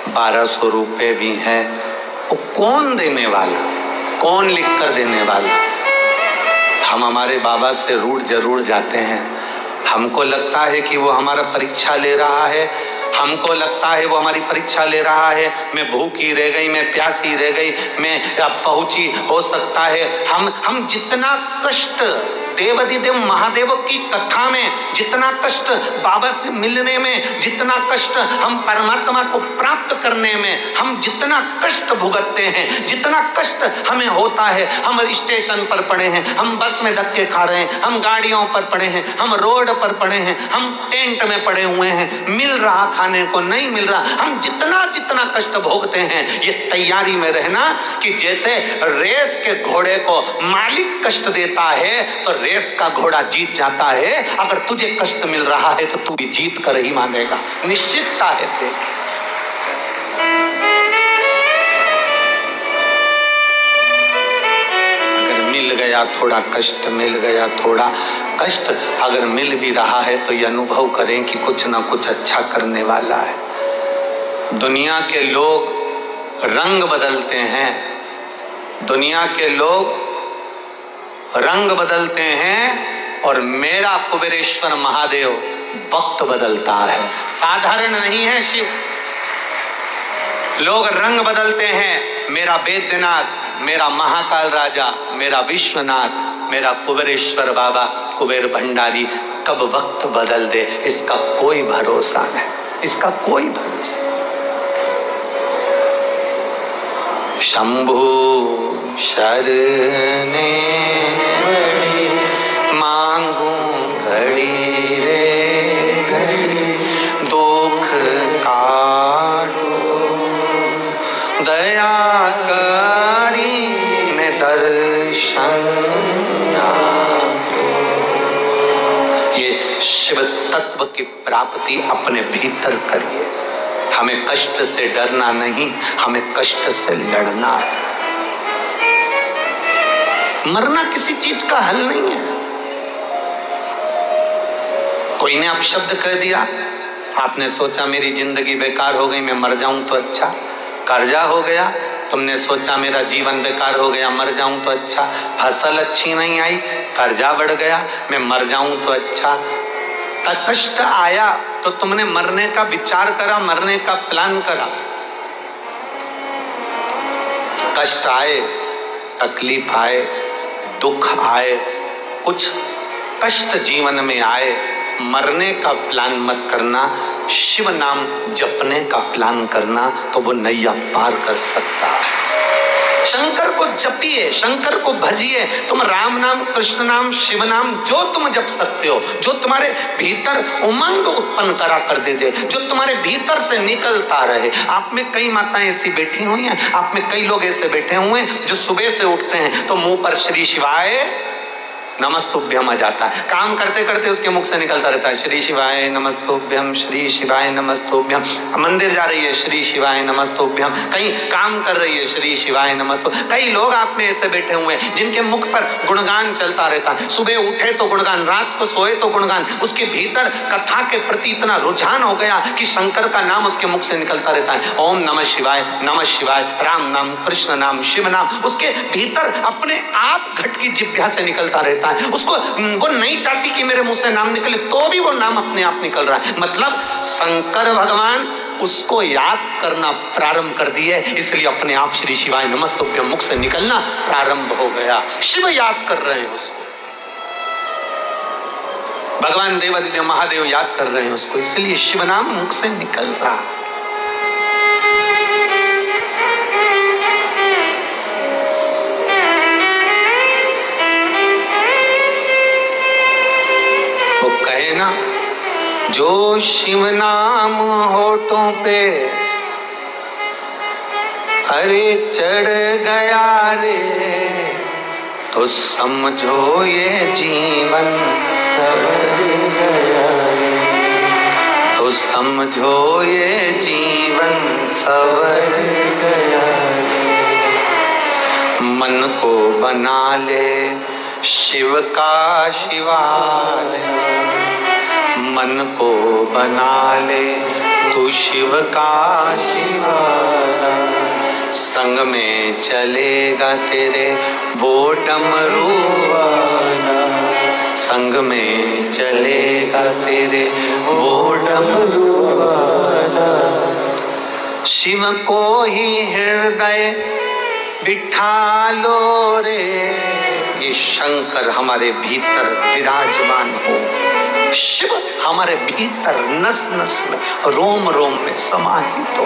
1200 रुपए भी हैं। वो कौन देने वाला, कौन लिख कर देने वाला? हम हमारे बाबा से रूठ जरूर जाते हैं। हमको लगता है कि वो हमारा परीक्षा ले रहा है, हमको लगता है वो हमारी परीक्षा ले रहा है। मैं भूखी रह गई, मैं प्यासी रह गई, मैं अब पहुंची, हो सकता है हम जितना कष्ट देवाधिदेव महादेव की कथा में, जितना कष्ट बाबा से मिलने में, जितना कष्ट हम परमात्मा को प्राप्त करने में, हम जितना कष्ट भुगतते हैं, जितना कष्ट हमें होता है, हम स्टेशन पर पड़े हैं, हम बस में धक्के खा रहे हैं, हम गाड़ियों पर पड़े हैं, हम रोड पर पड़े हैं, हम टेंट में पड़े हुए हैं, मिल रहा खाने को नहीं मिल रहा, हम जितना जितना कष्ट भोगते हैं, ये तैयारी में रहना कि जैसे रेस के घोड़े को मालिक कष्ट देता है तो रेस का घोड़ा जीत जाता है। अगर तुझे कष्ट मिल रहा है तो तू भी जीत कर ही मानेगा, निश्चितता है तेरी। अगर मिल गया थोड़ा कष्ट, मिल गया थोड़ा कष्ट, अगर मिल भी रहा है तो ये अनुभव करें कि कुछ ना कुछ अच्छा करने वाला है। दुनिया के लोग रंग बदलते हैं, दुनिया के लोग रंग बदलते हैं, और मेरा कुबेरेश्वर महादेव वक्त बदलता है, साधारण नहीं है शिव। लोग रंग बदलते हैं, मेरा वैद्यनाथ, मेरा महाकाल राजा, मेरा विश्वनाथ, मेरा कुबेरेश्वर बाबा, कुबेर भंडारी कब वक्त बदल दे इसका कोई भरोसा नहीं, इसका कोई भरोसा। शंभु शरणे बड़ी मांगू घड़ी रे घड़ी, दुख काटो दया करी ने दर्शन आपो। तत्व की प्राप्ति अपने भीतर करिए। हमें कष्ट से डरना नहीं, हमें कष्ट से लड़ना है। मरना किसी चीज का हल नहीं है। कोई ने अपशब्द कह दिया, आपने सोचा मेरी जिंदगी बेकार हो गई, मैं मर जाऊं तो अच्छा। कर्जा हो गया, तुमने सोचा मेरा जीवन बेकार हो गया, मर जाऊं तो अच्छा। फसल अच्छी नहीं आई, कर्जा बढ़ गया, मैं मर जाऊं तो अच्छा। कष्ट आया तो तुमने मरने का विचार करा, मरने का प्लान करा। कष्ट आए, तकलीफ आए, दुख आए, कुछ कष्ट जीवन में आए, मरने का प्लान मत करना, शिव नाम जपने का प्लान करना, तो वो नैया पार कर सकता है। शंकर को जपिए, शंकर को भजिए। तुम राम नाम, कृष्ण नाम, शिव नाम जो तुम जप सकते हो, जो तुम्हारे भीतर उमंग उत्पन्न करा कर दे, जो तुम्हारे भीतर से निकलता रहे। आप में कई माताएं ऐसी बैठी हुई हैं, आप में कई लोग ऐसे बैठे हुए हैं जो सुबह से उठते हैं तो मुंह पर श्री शिवाय नमस्तुभ्यम आ जाता है। काम करते करते उसके मुख से निकलता रहता है श्री शिवाय नमस्तुभ्यम, श्री शिवाय नमस्तुभ्यम। मंदिर जा रही है, श्री शिवाय नमस्तुभ्यम। कहीं काम कर रही है, श्री शिवाय नमस्तु। कई लोग आप में ऐसे बैठे हुए हैं जिनके मुख पर गुणगान चलता रहता है। सुबह उठे तो गुणगान, रात को सोए तो गुणगान। उसके भीतर कथा के प्रति इतना रुझान हो गया कि शंकर का नाम उसके मुख से निकलता रहता है। ओम नमः शिवाय, नमः शिवाय, राम नाम, कृष्ण नाम, शिव नाम उसके भीतर अपने आप घट की जिह्वा से निकलता रहता है। उसको वो नहीं चाहती कि मेरे मुंह से नाम निकले, तो भी वो नाम अपने आप निकल रहा है। मतलब शंकर भगवान उसको याद करना प्रारंभ कर दिए, इसलिए अपने आप श्री शिवाय नमस्तुभ्यम मुख से निकलना प्रारंभ हो गया। शिव याद कर रहे हैं उसको, भगवान देवादिदेव महादेव याद कर रहे हैं उसको, इसलिए शिव नाम मुख से निकल रहा है। कहे ना, जो शिव नाम होठों पे अरे चढ़ गया रे, तो समझो ये जीवन सवर गया रे, तो समझो ये जीवन सवर गया रे। मन को बना ले शिव का शिवालय, मन को बना ले तू शिव का शिवालय। संग में चलेगा तेरे वो डमरू वाला, संग में चलेगा तेरे वो डमरू वाला। शिव को ही हृदय बिठा लो रे, ये शंकर हमारे भीतर विराजमान हो, शिव हमारे भीतर नस नस में, रोम रोम में समाहित हो।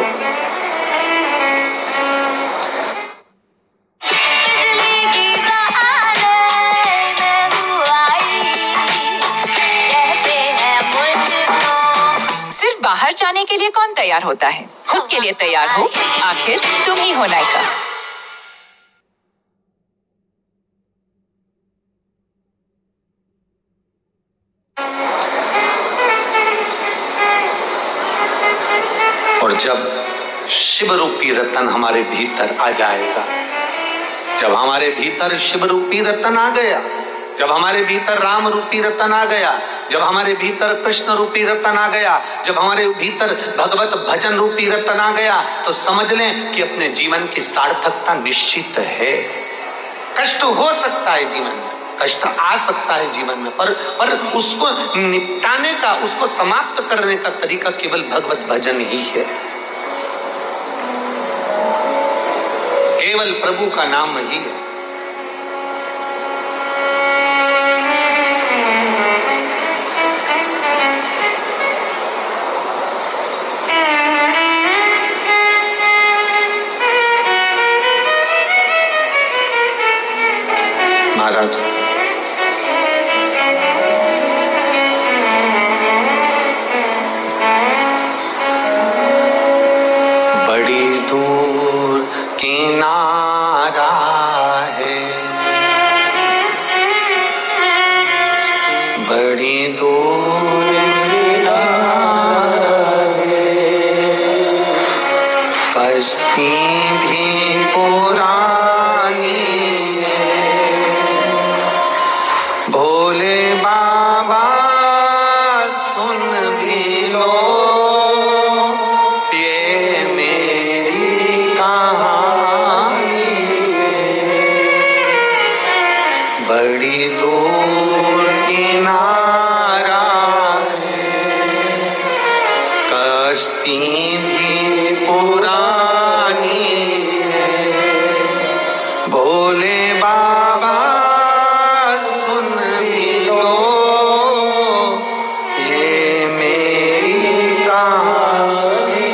सिर्फ बाहर जाने के लिए कौन तैयार होता है, खुद के लिए तैयार हो, आखिर तुम ही हो नायिका। और जब शिव रूपी रतन हमारे भीतर आ जाएगा, जब हमारे भीतर शिव रूपी रतन आ गया, जब हमारे भीतर राम रूपी रतन आ गया, जब हमारे भीतर कृष्ण रूपी रतन आ गया, जब हमारे भीतर भगवत भजन रूपी रतन आ गया, तो समझ लें कि अपने जीवन की सार्थकता निश्चित है। कष्ट हो सकता है जीवन में, कष्ट आ सकता है जीवन में, पर उसको निपटाने का, उसको समाप्त करने का तरीका केवल भगवत भजन ही है। केवल प्रभु का नाम ही है। महाराज बड़ी दूर किनारा है, बड़ी दूर कश्ती भी पुरानी है, भोले बाबा सुन भी लो ये मेरी कहानी है। बड़ी दूर किनारा है, कश्ती भी पुरानी है, भोले बाबा सुन भी लो ये मेरी कहानी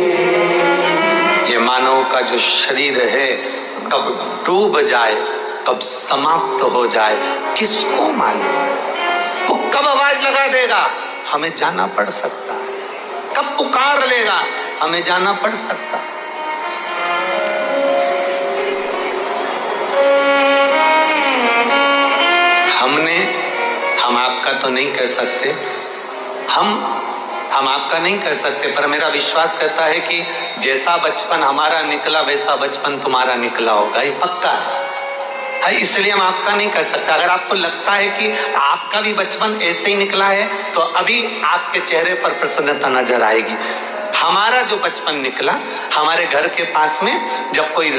है। ये मानव का जो शरीर है कब डूब जाए, कब समाप्त हो जाए, किसको मालूम? वो कब आवाज लगा देगा, हमें जाना पड़ सकता है। कब पुकार लेगा, हमें जाना पड़ सकता है। हम आपका तो नहीं कह सकते, हम आपका नहीं कह सकते, पर मेरा विश्वास करता है कि जैसा बचपन हमारा निकला वैसा बचपन तुम्हारा निकला होगा, ये पक्का है। इसलिए हम आपका नहीं कह सकते। अगर आपको लगता है कि आपका भी बचपन ऐसे ही निकला है तो अभी आपके चेहरे पर प्रसन्नता नजर आएगी। हमारा जो बचपन निकला, हमारे घर के पास में जब कोई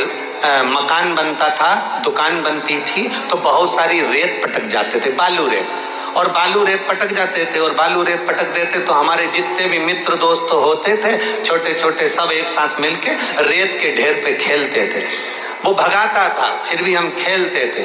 मकान बनता था, दुकान बनती थी, तो बहुत सारी रेत पटक जाते थे, बालू रेत, और बालू रेत पटक जाते थे और बालू रेत पटक देते तो हमारे जितने भी मित्र दोस्त होते थे, छोटे छोटे, सब एक साथ मिलके रेत के ढेर पे खेलते थे। वो भगाता था, फिर भी हम खेलते थे।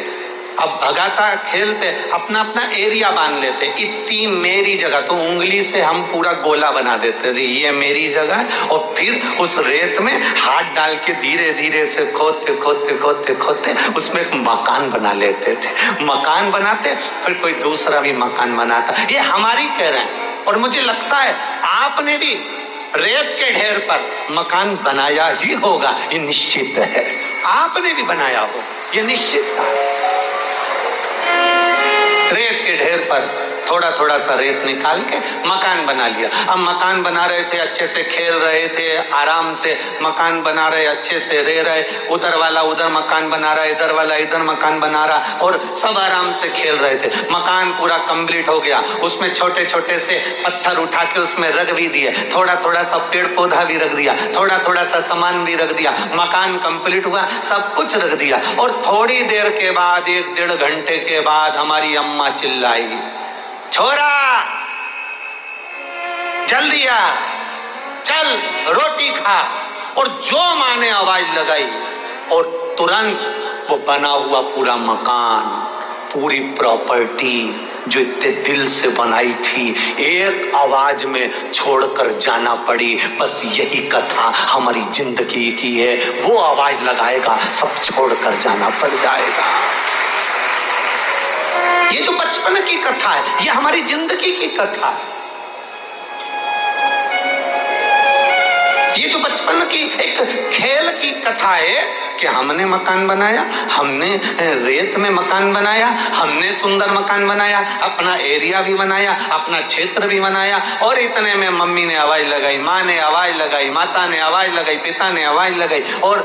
अब भगाता खेलते, अपना अपना एरिया बांध लेते, इतनी मेरी जगह, तो उंगली से हम पूरा गोला बना देते थे, ये मेरी जगह है। और फिर उस रेत में हाथ डाल के धीरे धीरे से खोदते खोदते खोदते खोदते उसमें एक मकान बना लेते थे। मकान बनाते, फिर कोई दूसरा भी मकान बनाता। ये हमारी कह रहे हैं, और मुझे लगता है आपने भी रेत के ढेर पर मकान बनाया ही होगा, ये निश्चित है। आपने भी बनाया हो, ये निश्चित है। रेत के ढेर पर थोड़ा थोड़ा सा रेत निकाल के मकान बना लिया। अब मकान बना रहे थे, अच्छे से खेल रहे थे, आराम से मकान बना रहे, अच्छे से रह रहे। उधर वाला उधर मकान बना रहा है, इधर वाला इधर मकान बना रहा, और सब आराम से खेल रहे थे। मकान पूरा कंप्लीट हो गया, उसमें छोटे छोटे से पत्थर उठा के उसमें रख भी दिए, थोड़ा थोड़ा सा पेड़ पौधा भी रख दिया, थोड़ा थोड़ा सा सामान भी रख दिया। मकान कंप्लीट हुआ, सब कुछ रख दिया। और थोड़ी देर के बाद, 1-1.5 घंटे के बाद हमारी अम्मा चिल्लाई, छोरा जल्दी आ, चल रोटी खा। और जो माँ ने आवाज लगाई, और तुरंत वो बना हुआ पूरा मकान, पूरी प्रॉपर्टी जो इतने दिल से बनाई थी, एक आवाज में छोड़कर जाना पड़ी। बस यही कथा हमारी जिंदगी की है। वो आवाज लगाएगा, सब छोड़कर जाना पड़ जाएगा। ये जो बचपन की कथा है, ये हमारी जिंदगी की कथा है। ये जो बचपन की एक खेल की कथा है कि हमने मकान बनाया, हमने रेत में मकान बनाया, हमने सुंदर मकान बनाया, अपना एरिया भी बनाया, अपना क्षेत्र भी बनाया। और इतने में मम्मी ने आवाज लगाई, माँ ने आवाज लगाई, माता ने आवाज लगाई, पिता ने आवाज लगाई, और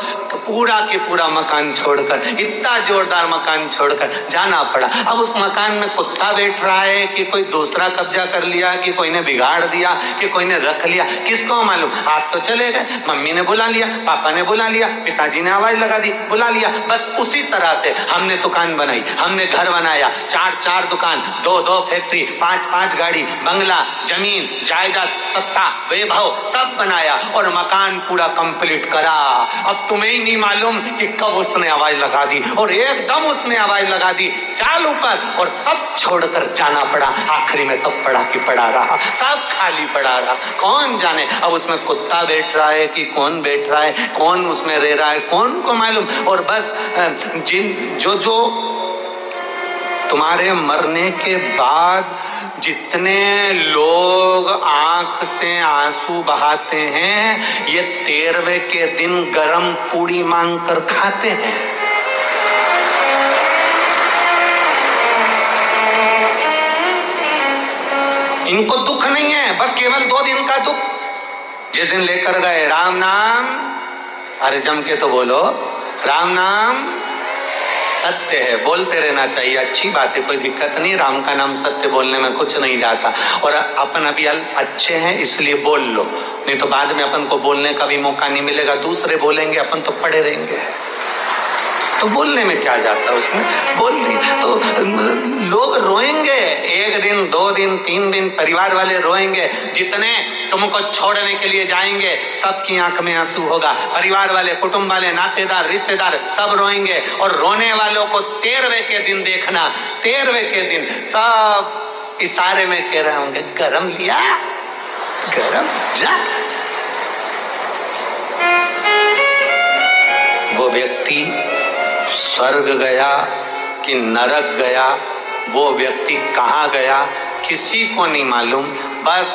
पूरा के पूरा मकान छोड़कर, इतना जोरदार मकान छोड़कर जाना पड़ा। अब उस मकान में कुत्ता बैठ रहा है कि कोई दूसरा कब्जा कर लिया, कि कोई ने बिगाड़ दिया, कि कोई ने रख लिया, किसको मालूम। आप तो चले गए, मम्मी ने बुला लिया, पापा ने बुला लिया, पिताजी ने आवाज लगा दी, बुला लिया। बस उसी तरह से हमने दुकान बनाई, हमने घर बनाया, 4-4 दुकान, 2-2 फैक्ट्री, 5-5 गाड़ी, बंगला, जमीन, जायदाद, सत्ता, वैभव सब बनाया, और मकान पूरा कंप्लीट करा। अब तुम्हें ही नहीं मालूम कि कब उसने आवाज लगा दी, और एकदम उसने आवाज लगा दी, चालू कर, और सब छोड़कर जाना पड़ा। आखिरी में सब पड़ा कि पड़ा रहा, सब खाली पड़ा रहा। कौन जाने अब उसमें कुत्ता बैठ रहा है कि कौन बैठ रहा है, कौन उसमें रह रहा है, कौन को मालूम। और बस जो तुम्हारे मरने के बाद जितने लोग आंख से आंसू बहाते हैं, ये 13वें के दिन गरम पूड़ी मांग कर खाते हैं। इनको दुख नहीं है, बस केवल 2 दिन का दुख। जिस दिन लेकर गए राम नाम, अरे जम के तो बोलो, राम नाम सत्य है, बोलते रहना चाहिए, अच्छी बात है, कोई दिक्कत नहीं। राम का नाम सत्य बोलने में कुछ नहीं जाता। और अपन अभी अच्छे हैं इसलिए बोल लो, नहीं तो बाद में अपन को बोलने का भी मौका नहीं मिलेगा, दूसरे बोलेंगे, अपन तो पड़े रहेंगे। तो बोलने में क्या जाता है, उसमें बोल ली तो लोग रोएंगे, 1 दिन 2 दिन 3 दिन परिवार वाले रोएंगे। जितने तुमको छोड़ने के लिए जाएंगे सबकी आंख में आंसू होगा, परिवार वाले, कुटुंब वाले, नातेदार, रिश्तेदार सब रोएंगे। और रोने वालों को 13वें के दिन देखना, 13वें के दिन सब इशारे में कह रहे होंगे, गरम लिया, गरम जा। वो व्यक्ति स्वर्ग गया कि नरक गया, वो व्यक्ति कहाँ गया किसी को नहीं मालूम। बस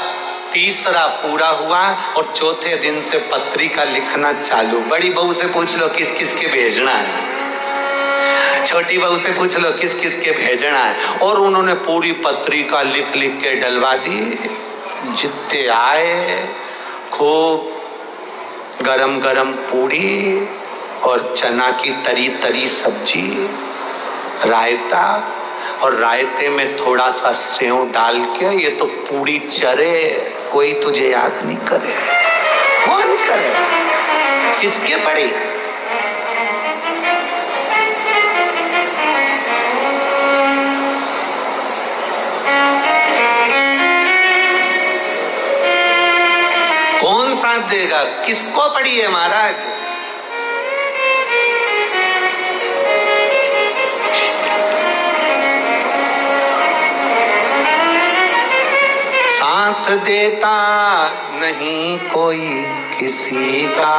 3रा पूरा हुआ और 4थे दिन से पत्रिका लिखना चालू। बड़ी बहू से पूछ लो किस किस के भेजना है, छोटी बहू से पूछ लो किस किस के भेजना है। और उन्होंने पूरी पत्रिका लिख लिख के डलवा दी। जितने आए खूब गरम गरम पूड़ी और चना की तरी तरी सब्जी, रायता, और रायते में थोड़ा सा सेव डाल के। ये तो पूरी चरे, कोई तुझे याद नहीं करे, कौन करे, किसके पड़ी। कौन साथ देगा, किसको पड़ी है महाराज। साथ देता नहीं कोई किसी का,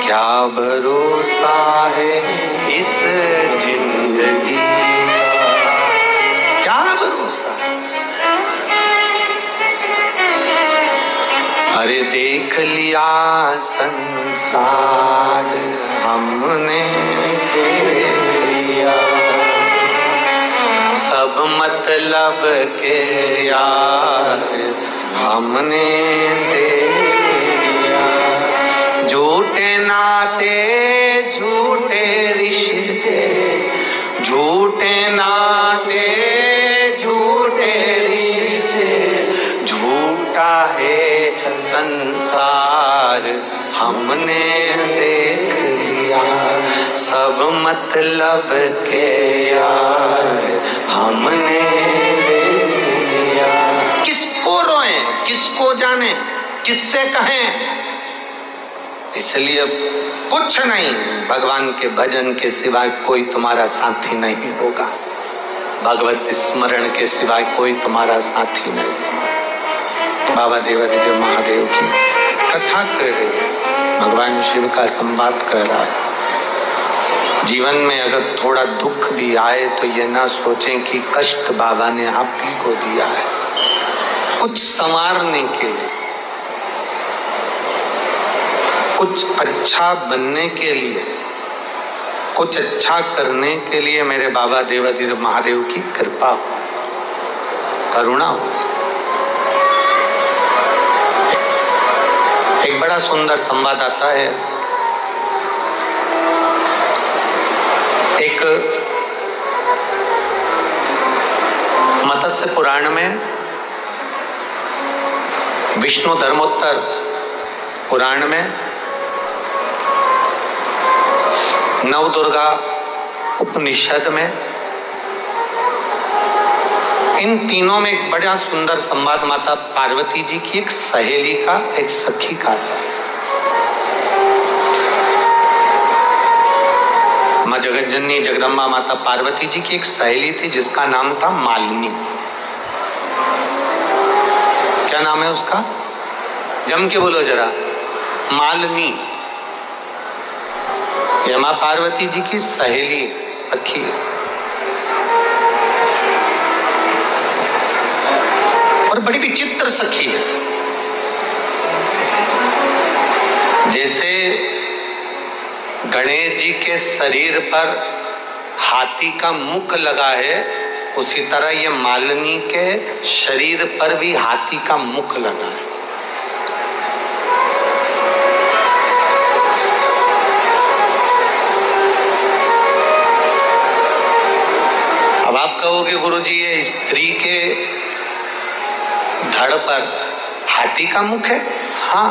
क्या भरोसा है इस जिंदगी का, क्या भरोसा। अरे देख लिया संसार हमने, देख लिया सब मतलब के यार हमने देख लिया। झूठे नाते झूठे रिश्ते, झूठे नाते झूठे रिश्ते, झूठा है संसार हमने देख लिया। सब मतलब के यार हमने देख लिया। किसको रोएं, किसको जाने, किससे कहें। इसलिए कुछ नहीं, भगवान के भजन के सिवाय कोई तुम्हारा साथी नहीं होगा, भगवत स्मरण के सिवाय कोई तुम्हारा साथी नहीं। बाबा देवादिदेव महादेव की कथा कर रहे, भगवान शिव का संवाद कर रहा है। जीवन में अगर थोड़ा दुख भी आए तो ये ना सोचें कि कष्ट बाबा ने आप ही को दिया है, कुछ संवारने के लिए, कुछ अच्छा बनने के लिए, कुछ अच्छा करने के लिए मेरे बाबा देवादिदेव महादेव की कृपा हो, करुणा हो। एक बड़ा सुंदर संवाद आता है। एक मत्स्य पुराण में, विष्णु धर्मोत्तर पुराण में, नवदुर्गा उपनिषद में, इन तीनों में एक बड़ा सुंदर संवाद माता पार्वती जी की एक सहेली का, एक सखी का था। माँ जगतजननी जगदम्बा माता पार्वती जी की एक सहेली थी जिसका नाम था मालिनी। क्या नाम है उसका, जम के बोलो जरा, मालिनी। ये माँ पार्वती जी की सहेली है, सखी है। और बड़ी विचित्र सखी है। जैसे गणेश जी के शरीर पर हाथी का मुख लगा है, उसी तरह ये मालिनी के शरीर पर भी हाथी का मुख लगा है। अब आप कहोगे गुरुजी ये स्त्री के धड़ पर हाथी का मुख है। हाँ,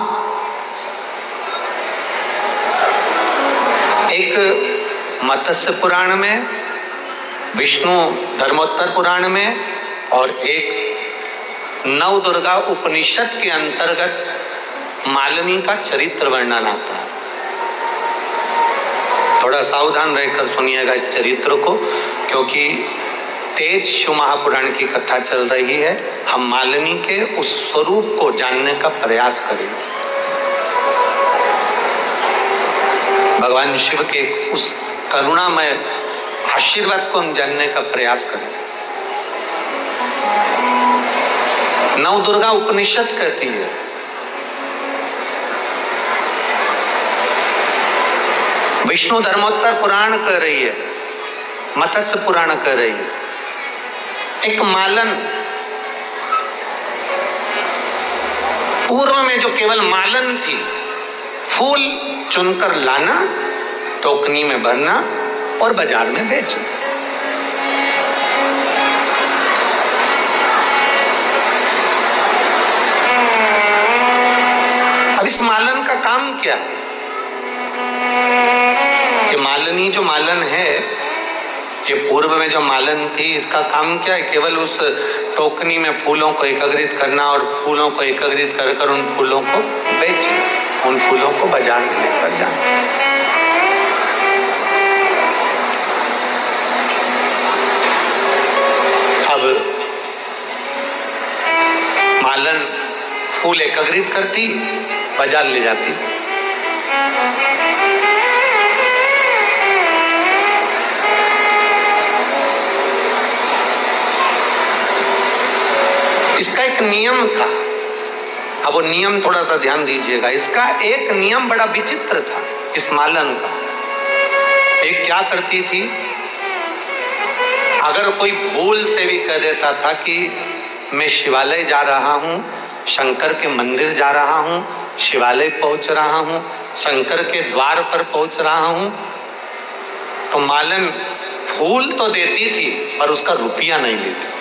एक मत्स्य पुराण में, विष्णु धर्मोत्तर पुराण में और एक नवदुर्गा उपनिषद के अंतर्गत मालिनी का चरित्र वर्णन आता है। थोड़ा सावधान रहकर सुनिएगा इस चरित्र को, क्योंकि तेज शिव महापुराण की कथा चल रही है। हम मालिनी के उस स्वरूप को जानने का प्रयास करेंगे, भगवान शिव के उस करुणामय आशीर्वाद को हम जानने का प्रयास करेंगे। नवदुर्गा उपनिषद कहती है, विष्णु धर्मोत्तर पुराण कह रही है, मत्स्य पुराण कह रही है, एक मालन, पूर्व में जो केवल मालन थी, फूल चुनकर लाना, टोकनी में भरना और बाजार में बेचना। अब इस मालन का काम क्या है? ये मालनी जो मालन है, ये पूर्व में जो मालन थी, इसका काम क्या है? केवल उस टोकनी में फूलों को एकत्रित करना और फूलों को एकत्रित कर कर उन फूलों को बेचना, उन फूलों को बाजार में लेकर जाना। अब मालन फूल एकत्रित करती, बाजार ले जाती। इसका एक नियम था। अब वो नियम थोड़ा सा ध्यान दीजिएगा। इसका एक नियम बड़ा विचित्र था इस मालन का। एक क्या करती थी, अगर कोई भूल से भी कह देता था कि मैं शिवालय जा रहा हूं, शंकर के मंदिर जा रहा हूं, शिवालय पहुंच रहा हूं, शंकर के द्वार पर पहुंच रहा हूं, तो मालन फूल तो देती थी पर उसका रुपया नहीं लेती।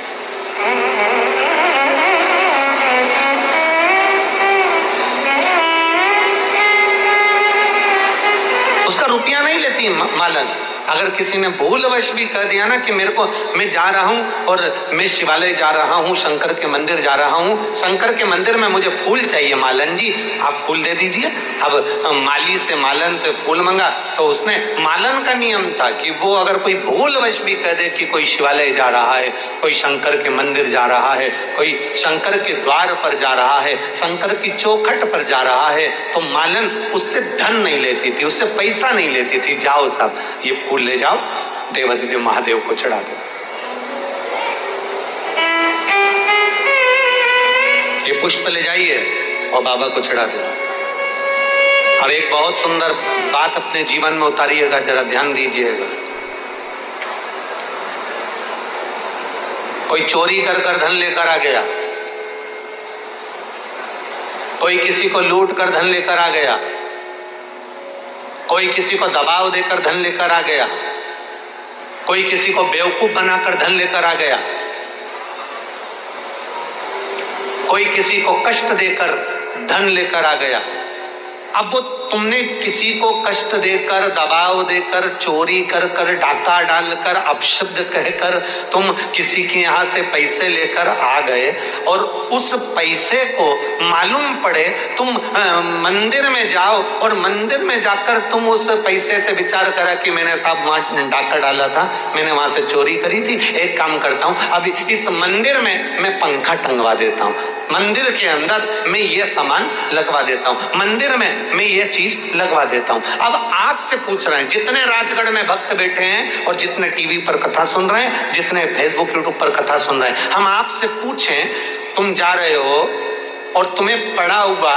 उसका रुपया नहीं लेती मालन। अगर किसी ने भूलवश भी कह दिया ना कि मेरे को, मैं जा रहा हूं और मैं शिवालय जा रहा हूं, शंकर के मंदिर जा रहा हूं, शंकर के मंदिर में मुझे फूल चाहिए मालन जी, आप फूल दे दीजिए। अब माली से मालन से फूल मंगा, तो उसने, मालन का नियम था कि वो अगर कोई भूलवश भी कह दे कि कोई शिवालय जा रहा है, कोई शंकर के मंदिर जा रहा है, कोई शंकर के द्वार पर जा रहा है, शंकर की चौखट पर जा रहा है, तो मालन उससे धन नहीं लेती थी, उससे पैसा नहीं लेती थी। जाओ साहब, ये फूल ले जाओ, देवाधिदेव महादेव को चढ़ा दो। ये पुष्प ले जाइए और बाबा को चढ़ा दो। अब एक बहुत सुंदर बात अपने जीवन में उतारिएगा, जरा ध्यान दीजिएगा। कोई चोरी कर कर धन लेकर आ गया, कोई किसी को लूट कर धन लेकर आ गया, कोई किसी को दबाव देकर धन लेकर आ गया, कोई किसी को बेवकूफ बनाकर धन लेकर आ गया, कोई किसी को कष्ट देकर धन लेकर आ गया। अब वो तुमने किसी को कष्ट देकर, दबाव देकर, चोरी कर कर, डाका डालकर, अपशब्द कहकर तुम किसी के यहाँ से पैसे लेकर आ गए, और उस पैसे को मालूम पड़े तुम मंदिर में जाओ और मंदिर में जाकर तुम उस पैसे से विचार करा कि मैंने साहब वहां डाका डाला था, मैंने वहां से चोरी करी थी, एक काम करता हूँ अभी इस मंदिर में मैं पंखा टंगवा देता हूँ, मंदिर के अंदर मैं ये सामान लगवा देता हूँ, मंदिर में मैं ये चीज लगवा देता हूं। अब आपसे पूछ रहे हैं, जितने राजगढ़ में भक्त बैठे हैं और जितने टीवी पर कथा सुन रहे हैं, जितने फेसबुक यूट्यूब पर कथा सुन रहे हैं, हम आपसे पूछें, तुम जा रहे हो और तुम्हें पड़ा हुआ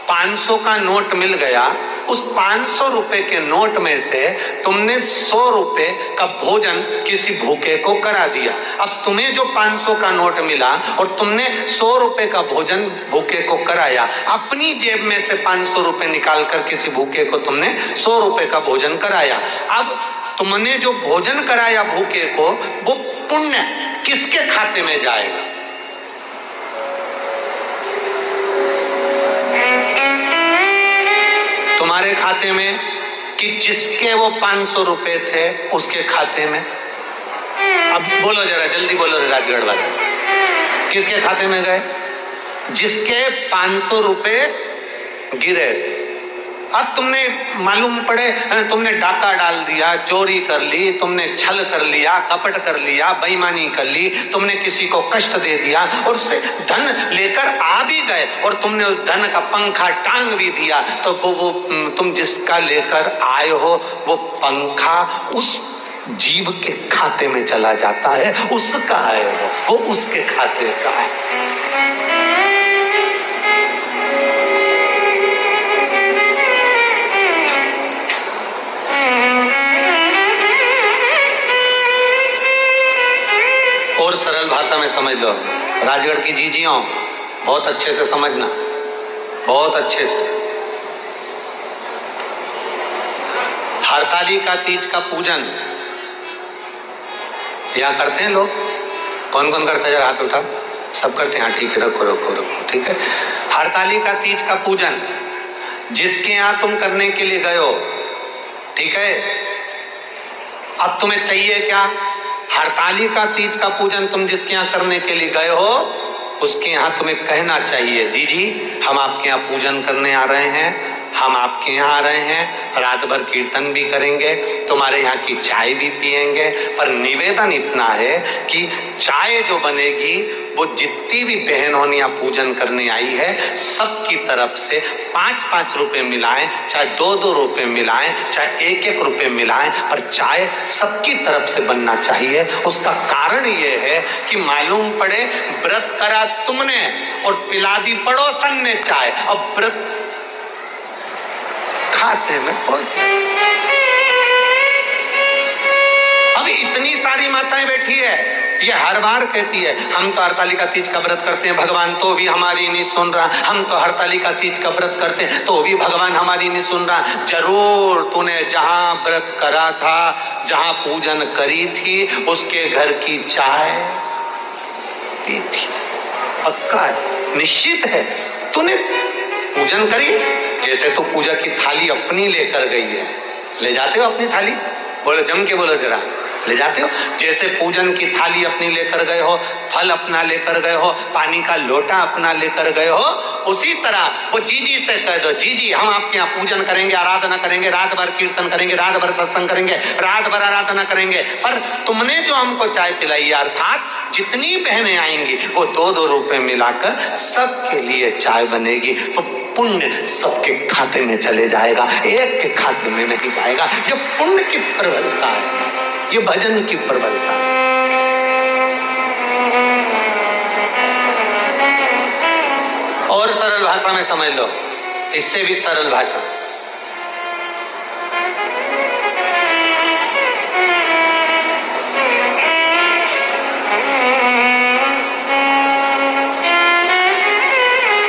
500 का नोट मिल गया, उस 500 रुपए के नोट में से तुमने 100 रुपए का भोजन किसी भूखे को करा दिया। अब तुम्हें जो 500 का नोट मिला और तुमने 100 रुपए का भोजन भूखे को कराया, अपनी जेब में से 500 रुपए निकालकर किसी भूखे को तुमने 100 रुपए का भोजन कराया। अब तुमने जो भोजन कराया भूखे को, वो पुण्य किसके खाते में जाएगा? तुम्हारे खाते में कि जिसके वो 500 रुपए थे उसके खाते में? अब बोलो जरा जल्दी बोलो राजगढ़ वाले, किसके खाते में गए? जिसके 500 रुपए गिरे थे। अब तुमने मालूम पड़े तुमने डाका डाल दिया, चोरी कर ली, तुमने छल कर लिया, कपट कर लिया, बेईमानी कर ली, तुमने किसी को कष्ट दे दिया और उससे धन लेकर आ भी गए और तुमने उस धन का पंखा टांग भी दिया, तो वो तुम जिसका लेकर आए हो वो पंखा उस जीव के खाते में चला जाता है, उसका है वो उसके खाते का है। और सरल भाषा में समझ लो, राजगढ़ की जीजियों बहुत अच्छे से समझना, बहुत अच्छे से। हरतालिका तीज का पूजन यहाँ करते हैं लोग, कौन कौन करता है जरा हाथ उठा, सब करते हैं, ठीक है, रखो रखो रखो, ठीक है। हरतालिका तीज का पूजन जिसके यहाँ तुम करने के लिए गए हो, ठीक है, अब तुम्हें चाहिए क्या? हरतालिका तीज का पूजन तुम जिसके यहाँ करने के लिए गए हो उसके यहाँ तुम्हें कहना चाहिए, जी जी हम आपके यहाँ पूजन करने आ रहे हैं, हम आपके यहाँ आ रहे हैं, रात भर कीर्तन भी करेंगे, तुम्हारे यहाँ की चाय भी पिएंगे, पर निवेदन इतना है कि चाय जो बनेगी वो जितनी भी बहनों पूजन करने आई है सबकी तरफ से 5-5 रुपए मिलाएं, चाहे 2-2 रुपए मिलाएं, चाहे 1-1 रुपए मिलाएं, पर चाय सबकी तरफ से बनना चाहिए। उसका कारण ये है कि मालूम पड़े व्रत करा तुमने और पिला दी पड़ोसन ने चाय, अब व्रत खाते में पहुंच। अभी इतनी सारी माताएं बैठी है, ये हर बार कहती है हम तो हरतालिका तीज का व्रत करते हैं भगवान तो भी हमारी नहीं सुन रहा, हम तो हरतालिका तीज का व्रत करते हैं तो भी भगवान हमारी नहीं सुन रहा। जरूर तूने जहां व्रत करा था, जहां पूजन करी थी, उसके घर की चाय पी थी, पक्का है, निश्चित है। तूने पूजन करी, जैसे तो पूजा की थाली अपनी लेकर गई है, ले जाते हो अपनी थाली, बोलो जम के बोलो जरा, ले जाते हो? जैसे पूजन की थाली अपनी लेकर गए हो, फल अपना लेकर गए हो, पानी का लोटा अपना लेकर गए हो, उसी तरह वो जीजी से कह दो, जीजी हम आपके यहाँ पूजन करेंगे, आराधना करेंगे, रात भर कीर्तन करेंगे, रात भर सत्संग करेंगे, रात भर आराधना करेंगे, पर तुमने जो हमको चाय पिलाई, अर्थात जितनी बहनें आएंगी वो 2-2 रुपए मिलाकर सबके लिए चाय बनेगी, तो पुण्य सबके खाते में चले जाएगा, एक के खाते में नहीं जाएगा। ये पुण्य की प्रबलता है, ये भजन की प्रबलता है। और सरल भाषा में समझ लो, इससे भी सरल भाषा,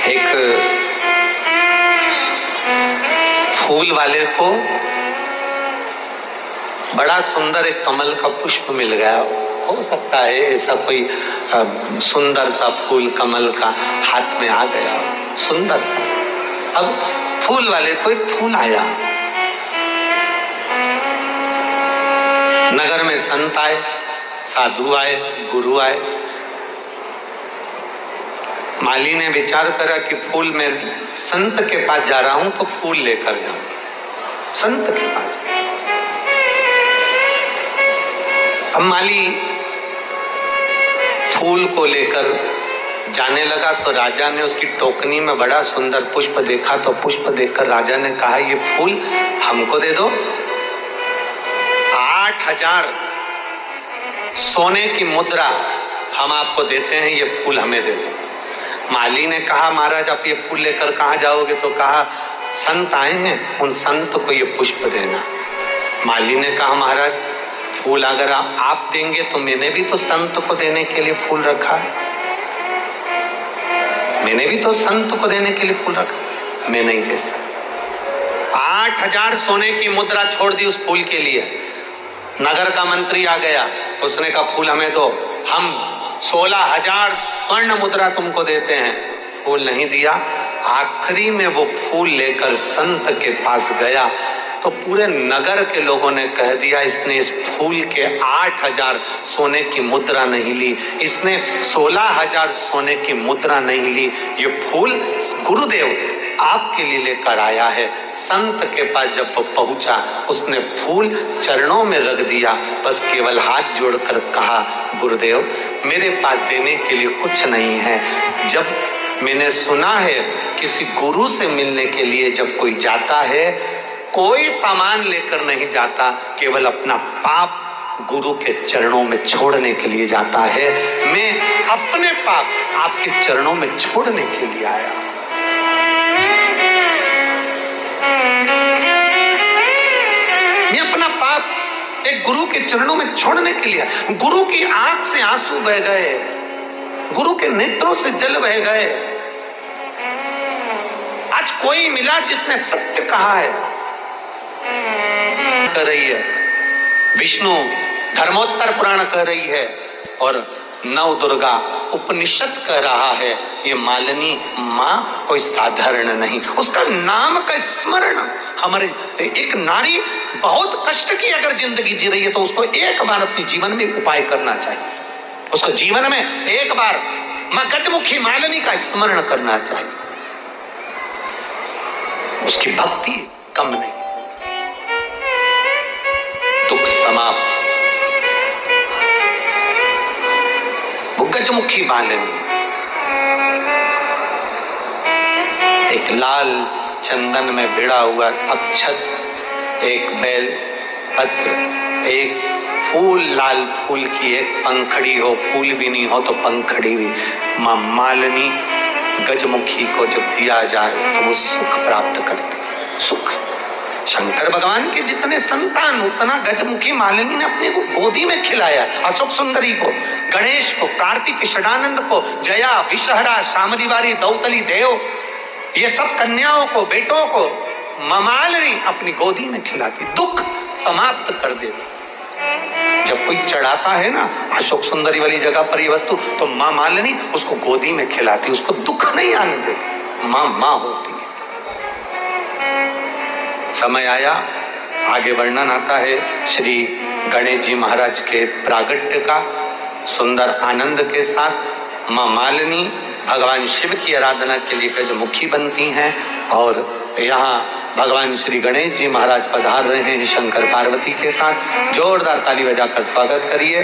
एक फूल वाले को बड़ा सुंदर एक कमल का पुष्प मिल गया, हो सकता है ऐसा कोई सुंदर सा फूल कमल का हाथ में आ गया, सुंदर सा। अब फूल वाले को एक फूल आया, नगर में संत आए, साधु आए, गुरु आए, माली ने विचार करा कि फूल में संत के पास जा रहा हूं तो फूल लेकर जाऊं, संत के पास। अब माली फूल को लेकर जाने लगा तो राजा ने उसकी टोकनी में बड़ा सुंदर पुष्प देखा, तो पुष्प देखकर राजा ने कहा ये फूल हमको दे दो, 8000 सोने की मुद्रा हम आपको देते हैं, ये फूल हमें दे दो। माली ने कहा महाराज आप ये फूल लेकर कहाँ जाओगे? तो कहा संत आए हैं, उन संत को ये पुष्प देना। माली ने कहा महाराज फूल अगर आप देंगे तो मैंने भी तो संत को देने के लिए फूल रखा है, मैंने भी तो संत को देने के लिए फूल रखा, मैं नहीं दे सकता। 8000 सोने की मुद्रा छोड़ दी उस फूल के लिए। नगर का मंत्री आ गया, उसने कहा फूल हमें दो, हम 16,000 स्वर्ण मुद्रा तुमको देते हैं। फूल नहीं दिया। आखिरी में वो फूल लेकर संत के पास गया तो पूरे नगर के लोगों ने कह दिया इसने इस फूल के 8,000 सोने की मुद्रा नहीं ली, इसने 16,000 सोने की मुद्रा नहीं ली, ये फूल गुरुदेव आपके लिए लेकर आया है। संत के पास जब वो पहुंचा, उसने फूल चरणों में रख दिया, बस केवल हाथ जोड़कर कहा गुरुदेव मेरे पास देने के लिए कुछ नहीं है। जब मैंने सुना है किसी गुरु से मिलने के लिए जब कोई जाता है कोई सामान लेकर नहीं जाता, केवल अपना पाप गुरु के चरणों में छोड़ने के लिए जाता है। मैं अपने पाप आपके चरणों में छोड़ने के लिए आया। मैं अपना पाप एक गुरु के चरणों में छोड़ने के लिए, गुरु की आंख से आंसू बह गए, गुरु के नेत्रों से जल बह गए। आज कोई मिला जिसने सत्य कहा है, कर रही है विष्णु धर्मोत्तर पुराण कह रही है और नव दुर्गा उपनिषद कह रहा है। ये मालिनी माँ कोई साधारण नहीं, उसका नाम का स्मरण हमारे एक नारी बहुत कष्ट की अगर जिंदगी जी रही है तो उसको एक बार अपने जीवन में उपाय करना चाहिए, उसको जीवन में एक बार माँ गजमुखी मालिनी का स्मरण करना चाहिए। उसकी भक्ति कम नहीं, दुख समाप्त। वो गजमुखी मालिनी एक लाल चंदन में भिड़ा हुआ अक्षत, एक बेल पत्र, एक फूल, लाल फूल की एक पंखड़ी हो, फूल भी नहीं हो तो पंखड़ी भी, मां मालिनी गजमुखी को जब दिया जाए तो वो सुख प्राप्त करती है। सुख शंकर भगवान के जितने संतान उतना गजमुखी मालिनी ने अपने को गोदी में खिलाया। अशोक सुंदरी को, गणेश को, कार्तिक षडानंद को, जया, विषहरा, शामरीवारी, दौतली, देव, ये सब कन्याओं को, बेटों को मां मालिनी अपनी गोदी में खिलाती, दुख समाप्त कर देती। जब कोई चढ़ाता है ना अशोक सुंदरी वाली जगह पर ये वस्तु तो मां मालिनी उसको गोदी में खिलाती, उसको दुख नहीं आने देती। मां मां होती है। समय आया, आगे वर्णन आता है श्री गणेश जी महाराज के प्रागट्य का। सुंदर आनंद के साथ मां मालिनी भगवान शिव की आराधना के लिए गजमुखी बनती हैं और यहाँ भगवान श्री गणेश जी महाराज पधार रहे हैं शंकर पार्वती के साथ। जोरदार ताली बजाकर स्वागत करिए।